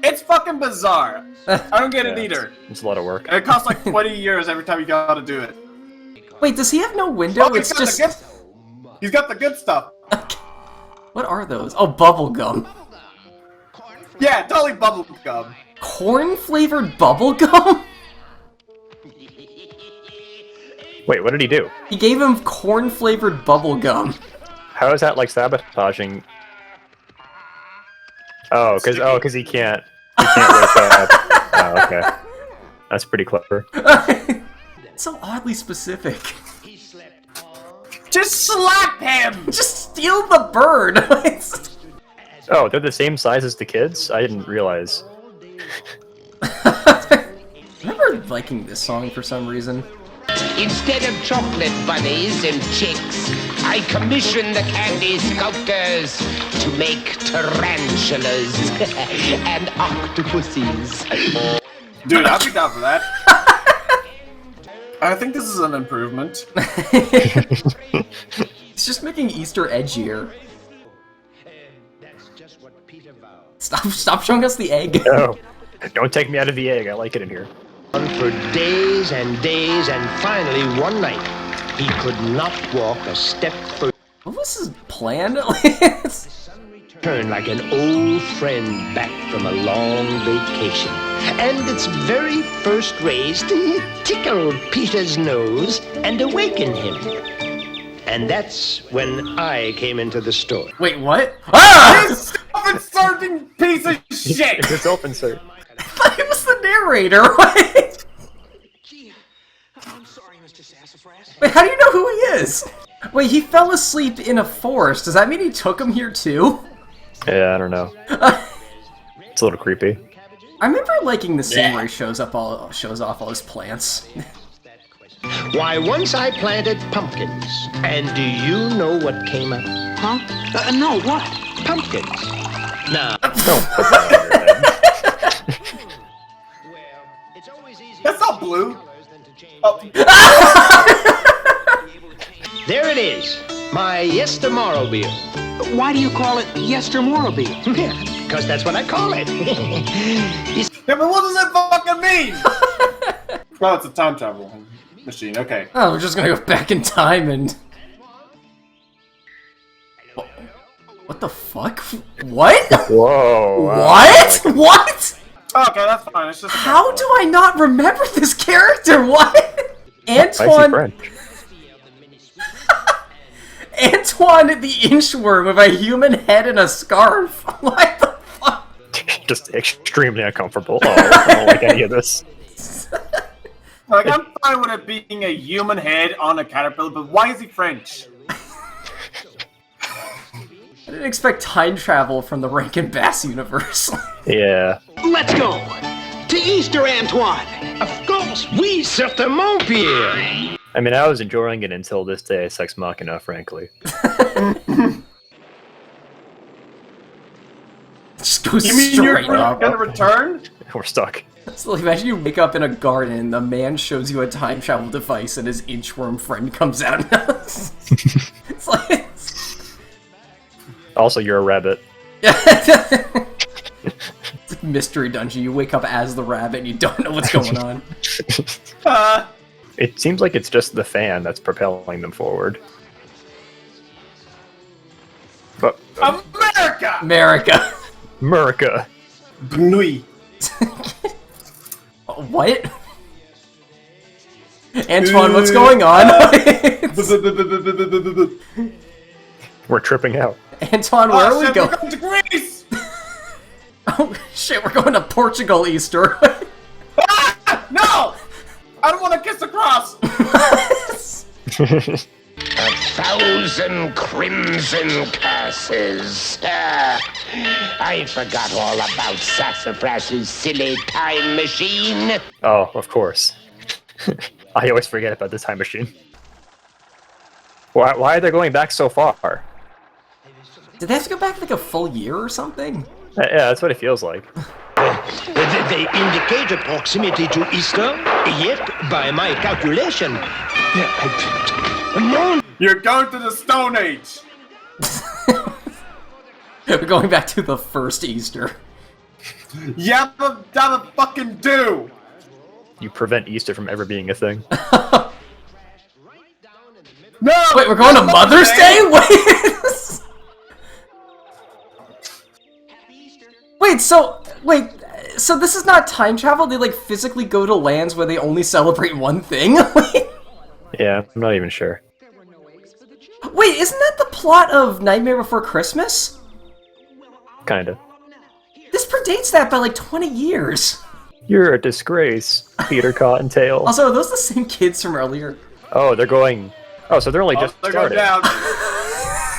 It's fucking bizarre. I don't get it either. It's a lot of work. And it costs like 20 years every time you gotta do it. Wait, does he have no window? Oh, It's just... He's got the good stuff. What are those? Oh, bubble gum. Yeah, totally bubble gum. Corn-flavored bubble gum? Wait, what did he do? He gave him corn-flavored bubble gum. How is that like sabotaging? Oh, because he can't wake up. Oh, okay. That's pretty clever. So oddly specific. Just slap him! Just steal the bird! Oh, they're the same size as the kids? I didn't realize. I remember liking this song for some reason. Instead of chocolate bunnies and chicks, I commission the candy sculptors to make tarantulas and octopuses. Dude, I'll be down for that. I think this is an improvement. It's just making Easter edgier. Stop showing us the egg. No, don't take me out of the egg. I like it in here. For days and days, and finally one night, he could not walk a step further. What was his plan? Turned like an old friend back from a long vacation. And its very first rays tickled Peter's nose and awakened him. And that's when I came into the store. Wait, what? Ah! You self-inserting piece of shit! It's a self-insert. I thought it was the narrator. Wait, how do you know who he is? Wait, he fell asleep in a forest. Does that mean he took him here too? Yeah, I don't know. It's a little creepy. I remember liking the scene where he shows off all his plants. Why, once I planted pumpkins, and do you know what came up? Huh? No, what? Pumpkins. Now, That's not blue. Oh. there it is, my yestermorrowmobile. Why do you call it yestermorrowmobile? Because that's what I call it. Yeah, but what does that fucking mean? Well, it's a time travel machine, okay. Oh, we're just gonna go back in time and... What the fuck? What? Whoa. What? What? Okay, that's fine. It's just How do I not remember this character? What? Antoine... Antoine the Inchworm with a human head and a scarf. What the fuck? Just extremely uncomfortable. Oh, I don't like any of this. Like, I'm fine with it being a human head on a caterpillar, but why is he French? I didn't expect time travel from the Rankin Bass universe. Yeah. Let's go! To Easter, Antoine! Of course, we certainement, Pierre. I mean, I was enjoying it until this day, Sex Machina, frankly. Just goes You mean straight you're up. gonna return? We're stuck. So like, imagine you wake up in a garden, the man shows you a time travel device, and his inchworm friend comes out. It's like... Also, you're a rabbit. It's like Mystery Dungeon. You wake up as the rabbit and you don't know what's going on. It seems like it's just the fan that's propelling them forward. But America! America. America. Gnui. What? Antoine, what's going on? We're tripping out. Antoine, where are we shit, going? We're going to Greece! Oh shit, we're going to Portugal Easter. No! I don't want to kiss the cross! 1,000 crimson curses. I forgot all about Sassafras's silly time machine. Oh, of course. I always forget about the time machine. Why are they going back so far? Did they have to go back like a full year or something? Yeah, that's what it feels like. They indicate a proximity to Easter, yet, by my calculation... You're going to the Stone Age! We're going back to the first Easter. Yabba dabba fucking do! You prevent Easter from ever being a thing. No! Wait, we're going to Mother's Day? Wait! So this is not time travel? They, like, physically go to lands where they only celebrate one thing? Yeah, I'm not even sure. Wait, isn't that the plot of Nightmare Before Christmas? Kinda. This predates that by, like, 20 years. You're a disgrace, Peter Cottontail. Also, are those the same kids from earlier? Oh, they're going... Oh, so they're only just started. Down.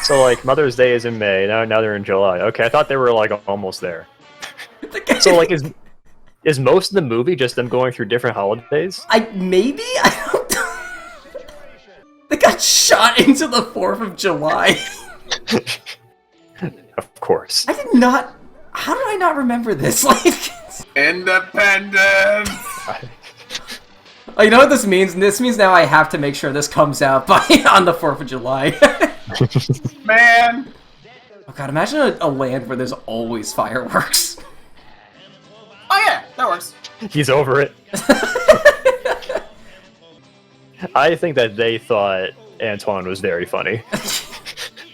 So, like, Mother's Day is in May, now they're in July. Okay, I thought they were, like, almost there. So, like, is most of the movie just them going through different holidays? Maybe? I don't know. They got shot into the 4th of July. Of course. I did not... How did I not remember this? Like... Independence! Oh, you know what this means? This means now I have to make sure this comes out on the 4th of July. Man! Oh god, imagine a land where there's always fireworks. Oh yeah, that works. He's over it. I think that they thought Antoine was very funny.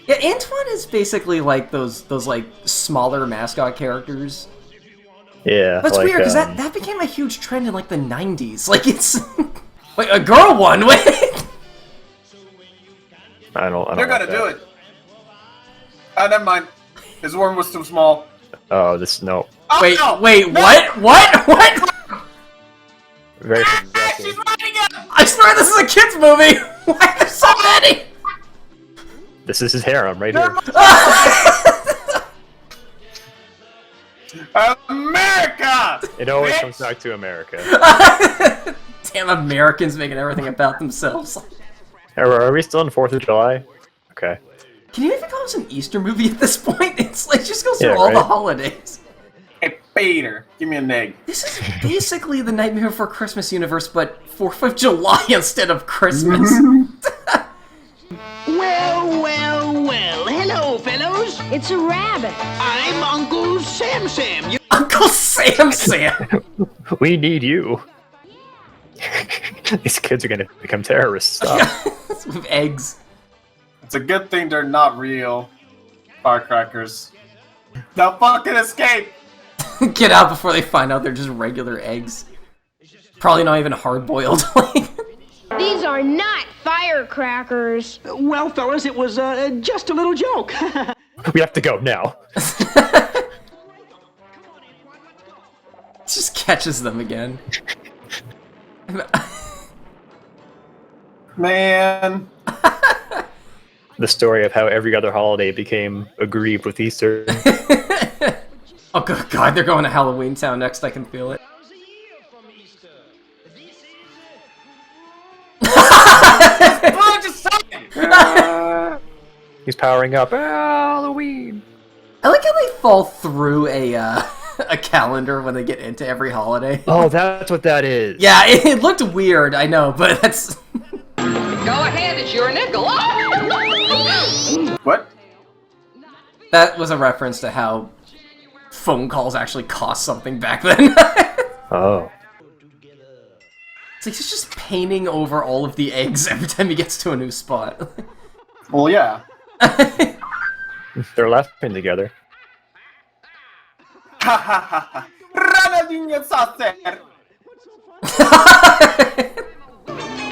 Yeah, Antoine is basically like those like smaller mascot characters. Yeah, that's like, weird because that became a huge trend in like the 90s. Like it's wait, a girl one. Wait, I don't. They're gonna do it. Oh, never mind. His worm was too small. Oh, no. Oh, wait, no. Wait, no. What? Very she's running up! I swear this is a kids movie. Why are there so many? This is his harem right here. America! It always comes back to America. Damn Americans making everything about themselves. Are we still on 4th of July? Okay. Can you even call this an Easter movie at this point? It's like just goes through all the holidays. Hey, Peter, give me an egg. This is basically the Nightmare Before Christmas universe, but 4th of July instead of Christmas. Well. Hello, fellows. It's a rabbit. I'm Uncle Sam Sam. Uncle Sam Sam. We need you. These kids are gonna become terrorists. Stop. With eggs. It's a good thing they're not real firecrackers. They'll fucking escape! Get out before they find out they're just regular eggs. Probably not even hard-boiled. These are not firecrackers. Well, fellas, it was just a little joke. We have to go now. Just catches them again. Man. The story of how every other holiday became aggrieved with Easter. Oh god, they're going to Halloween Town next, I can feel it. He's powering up. Halloween! I like how they fall through a calendar when they get into every holiday. Oh, that's what that is. Yeah, it looked weird, I know, but that's... Go ahead, it's your nickel. What? That was a reference to how phone calls actually cost something back then. Oh. It's like he's just painting over all of the eggs every time he gets to a new spot. Well, yeah. They're laughing together. Ha ha ha ha. Ronaldinho saucer.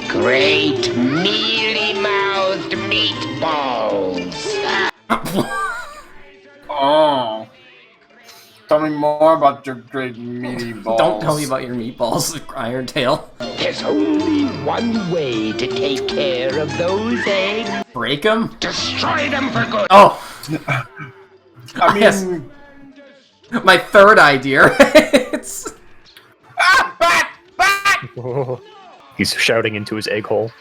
Great mealy-mouthed meatballs. Oh. Tell me more about your great meaty balls. Don't tell me about your meatballs, Iron Tail. There's only one way to take care of those eggs. Break them? Destroy them for good. Oh. I mean... Yes. My third idea. It's... Ah! Bat! Bat! He's shouting into his egg hole.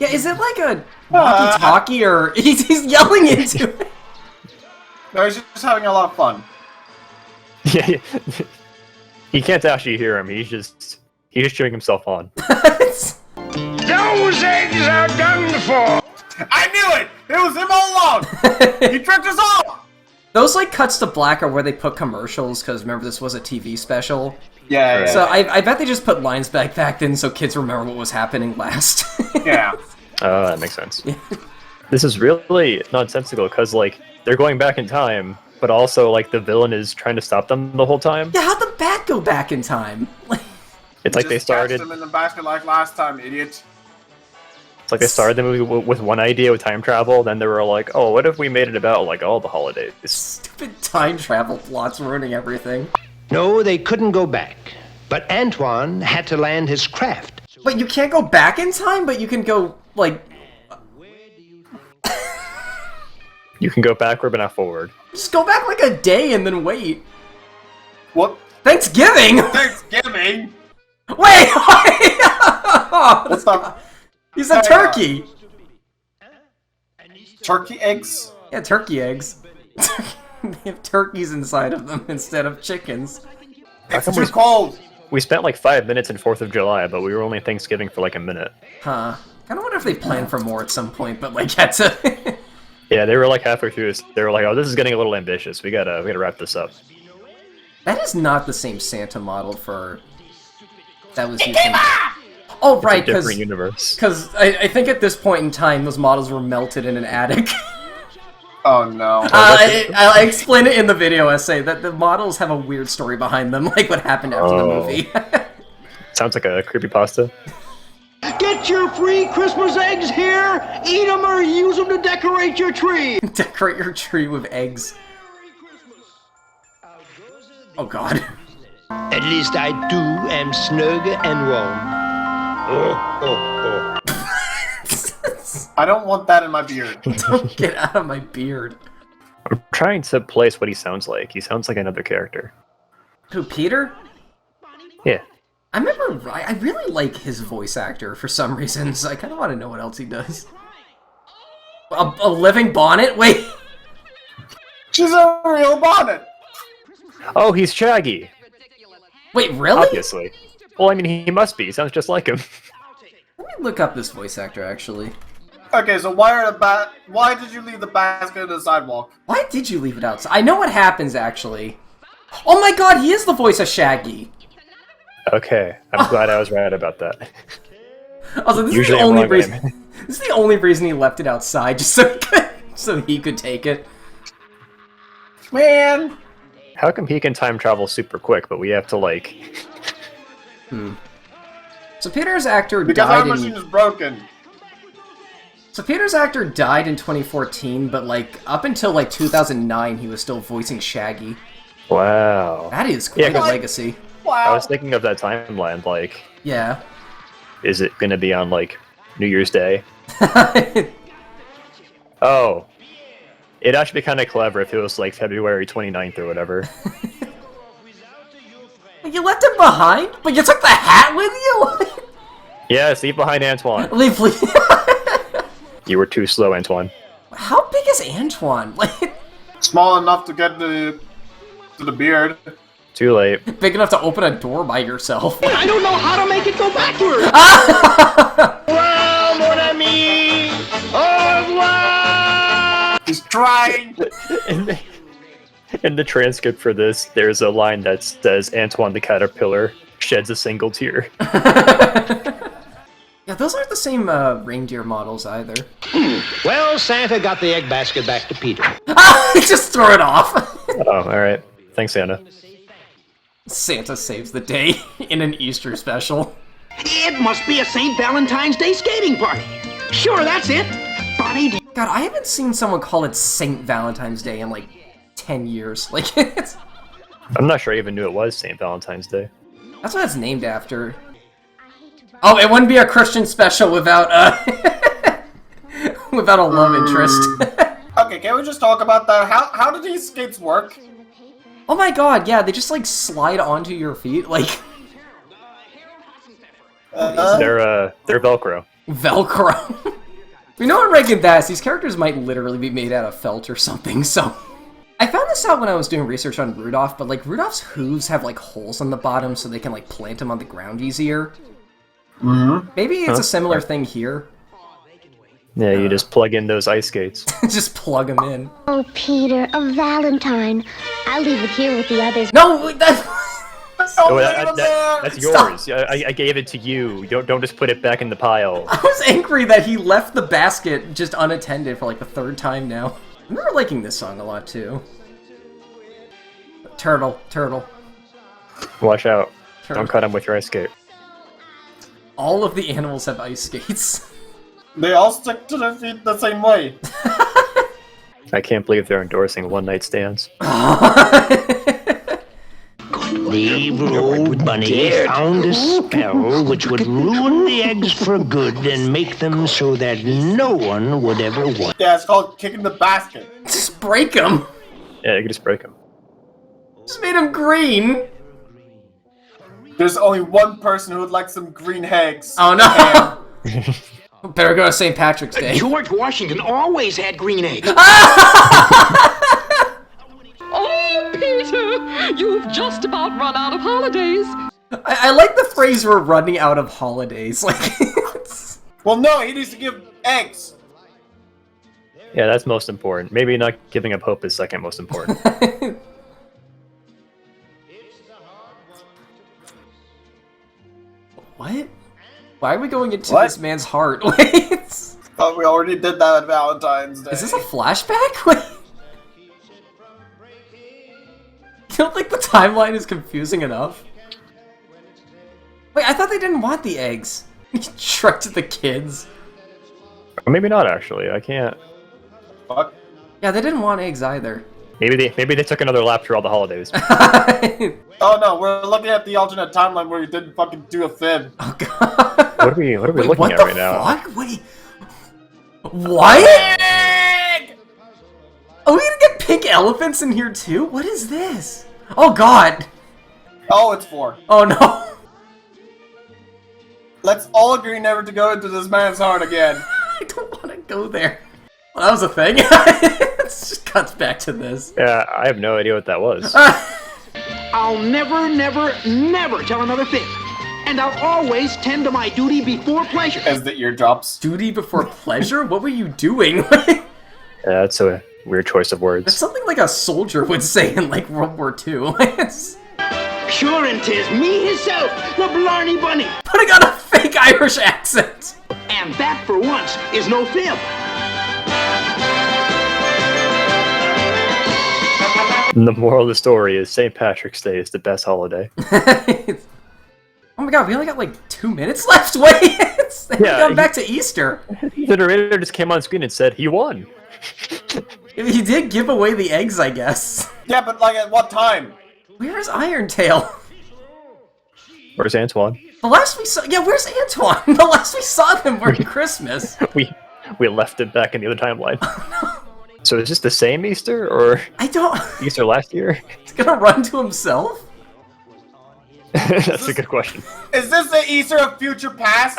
Yeah, is it like a walkie-talkie or... He's yelling into it. No, he's just having a lot of fun. Yeah, he can't actually hear him. He's just cheering himself on. Those eggs are done for! I knew it! It was him all along! He tricked us all! Those, like, cuts to black are where they put commercials, because remember, this was a TV special. Yeah. So I bet they just put lines back then so kids remember what was happening last. Yeah. Oh, that makes sense. This is really nonsensical, because, like, they're going back in time, but also, like, the villain is trying to stop them the whole time. Yeah, how'd the bat go back in time? It's like they started... them in the basket like last time, idiot. It's like they started the movie with one idea with time travel, then they were like, oh, what if we made it about, like, all the holidays? Stupid time travel plots ruining everything. No, they couldn't go back. But Antoine had to land his craft. But you can't go back in time, but you can go, like... You can go backward, but not forward. Just go back like a day and then wait. What? Thanksgiving! Thanksgiving? Wait! What's up? He's a turkey! Turkey eggs? Yeah, turkey eggs. They have turkeys inside of them instead of chickens. It's too cold! We spent like 5 minutes in 4th of July, but we were only Thanksgiving for like a minute. Huh. Kinda wonder if they planned for more at some point, but like, had to... Yeah, they were like halfway through this. They were like, oh, this is getting a little ambitious. We gotta wrap this up. That is not the same Santa model for... That was used in... Oh, right, because... different universe. Because I think at this point in time, those models were melted in an attic. Oh, no. I explain it in the video essay, that the models have a weird story behind them, like what happened after the movie. Sounds like a creepypasta. Get your free Christmas eggs here! Eat them or use them to decorate your tree! Decorate your tree with eggs. Oh, God. At least I do am snug and warm. I don't want that in my beard. Don't get out of my beard. I'm trying to place what he sounds like. He sounds like another character. Who, Peter? Yeah. I remember, I really like his voice actor for some reason, so I kind of want to know what else he does. A living bonnet? Wait! She's a real bonnet! Oh, he's Shaggy! Wait, really? Obviously. Well, I mean, he must be. He sounds just like him. Let me look up this voice actor, actually. Okay, so why did you leave the basket on the sidewalk? Why did you leave it outside? I know what happens, actually. Oh my god, he is the voice of Shaggy! Okay, I'm glad I was right about that. Also, this is the only reason. This is the only reason he left it outside, just so he could take it. Man, how come he can time travel super quick, but we have to like? So Peter's actor because died our machine is broken. So Peter's actor died in 2014, but like up until like 2009, he was still voicing Shaggy. Wow, that is quite a legacy. Wow. I was thinking of that timeline, like, yeah, is it gonna be on like New Year's Day? Oh, it'd actually be kind of clever if it was like February 29th or whatever. You left him behind, but you took the hat with you. Yes, leave behind Antoine. Leave, please. You were too slow, Antoine. How big is Antoine? Like, small enough to get to the beard. Too late. Big enough to open a door by yourself. I don't know how to make it go backwards! Well, mon ami, au revoir! He's trying! In the transcript for this, there's a line that says, Antoine the Caterpillar sheds a single tear. Yeah, those aren't the same reindeer models either. Well, Santa got the egg basket back to Peter. Just throw it off. Oh, alright. Thanks, Santa. Santa saves the day in an Easter special. It must be a St. Valentine's Day skating party. Sure, that's it. Bonnie, God, I haven't seen someone call it St. Valentine's Day in like 10 years. Like, it's... I'm not sure I even knew it was St. Valentine's Day. That's what it's named after. Oh, it wouldn't be a Christian special without without a love interest. Okay, can we just talk about that? How do these skates work? Oh my god, yeah, they just like slide onto your feet, like... They're Velcro. Velcro. We know in Reagan that these characters might literally be made out of felt or something, so... I found this noticed that when I was doing research on Rudolph, but like Rudolph's hooves have like holes on the bottom so they can like plant him on the ground easier. Mm-hmm. Maybe it's a similar thing here. Yeah, you just plug in those ice skates. Just plug them in. Oh, Peter, a Valentine. I'll leave it here with the others. No, that's yours. I gave it to you. Don't just put it back in the pile. I was angry that he left the basket just unattended for like the 3rd time now. I remember liking this song a lot too. Turtle. Watch out. Turtle. Don't cut him with your ice skate. All of the animals have ice skates. They all stick to their feet the same way. I can't believe they're endorsing one-night stands. The Road Bunny found a spell which would ruin the eggs for good and make them so that no one would ever want. Yeah, it's called kicking the basket. Just break them. Yeah, you can just break them. Just made them green. There's only one person who would like some green eggs. Oh no! Better go to St. Patrick's Day. George Washington always had green eggs. Oh, Peter, you've just about run out of holidays. I like the phrase "we're running out of holidays." Like, well, no, he needs to give eggs. Yeah, that's most important. Maybe not giving up hope is second most important. What? Why are we going into this man's heart? Wait. Oh, we already did that at Valentine's Day. Is this a flashback? Wait. You don't think the timeline is confusing enough? Wait, I thought they didn't want the eggs. He instructed the kids. Or maybe not, actually. I can't... Fuck. Yeah, they didn't want eggs either. Maybe they took another lap through all the holidays. Oh no, we're looking at the alternate timeline where you didn't fucking do a fib. Oh god. What are we looking at right now? What? Wait. What? Are we gonna get pink elephants in here too? What is this? Oh god. Oh, it's 4. Oh no. Let's all agree never to go into this man's heart again. I don't want to go there. Well, that was a thing. It just cuts back to this. Yeah, I have no idea what that was. I'll never, never, never tell another fib. And I'll always tend to my duty before pleasure. As the eardrops. Duty before pleasure? What were you doing? Yeah, that's a weird choice of words. That's something like a soldier would say in like World War II. Sure and 'tis me hisself, the Blarney Bunny. Putting on a fake Irish accent. And that, for once, is no fib. And the moral of the story is St. Patrick's Day is the best holiday. Oh my god, we only got like 2 minutes left. Wait, we're going back to Easter. The narrator just came on screen and said he won. He did give away the eggs, I guess. Yeah, but like at what time? Where is Irontail? Where's Antoine? The last we saw, yeah, where's Antoine? The last we saw them were Christmas. we left it back in the other timeline. So is this the same Easter, or I don't. Easter last year? He's gonna run to himself. That's a good question. Is this the Easter of future past?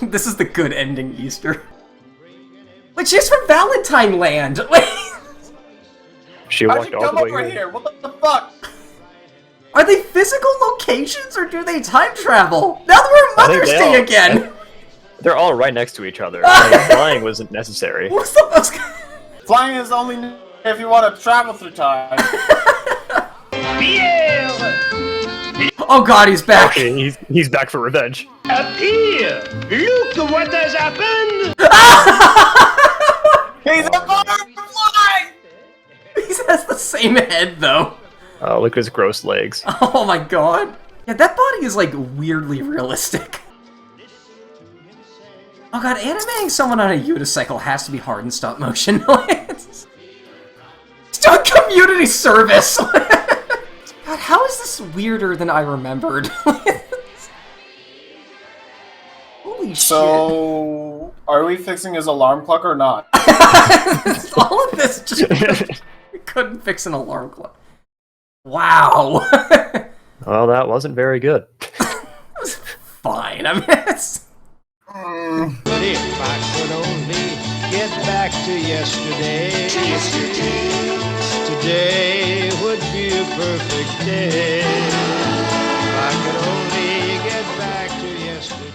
This is the good ending Easter. Wait, she's from Valentine Land. Wait. She How'd walked you all come the way over here. here? What the fuck? Are they physical locations or do they time travel? Now that we're at Mother's Day again. They're all right next to each other. Flying wasn't necessary. What's the most? Flying is only if you want to travel through time. Oh god, he's back. Okay, he's back for revenge. Appear! Look what has happened! He's a butterfly! He has the same head though. Oh, look at his gross legs. Oh my god. Yeah, that body is like weirdly realistic. Oh god, animating someone on a unicycle has to be hard in stop motion. He's doing community service! God, how is this weirder than I remembered? Holy shit. So, are we fixing his alarm clock or not? All of this just couldn't fix an alarm clock. Wow. Well, that wasn't very good. It was fine. I mean, it's... But if I could only get back to yesterday. Today would be a perfect day. If I could only get back to yesterday.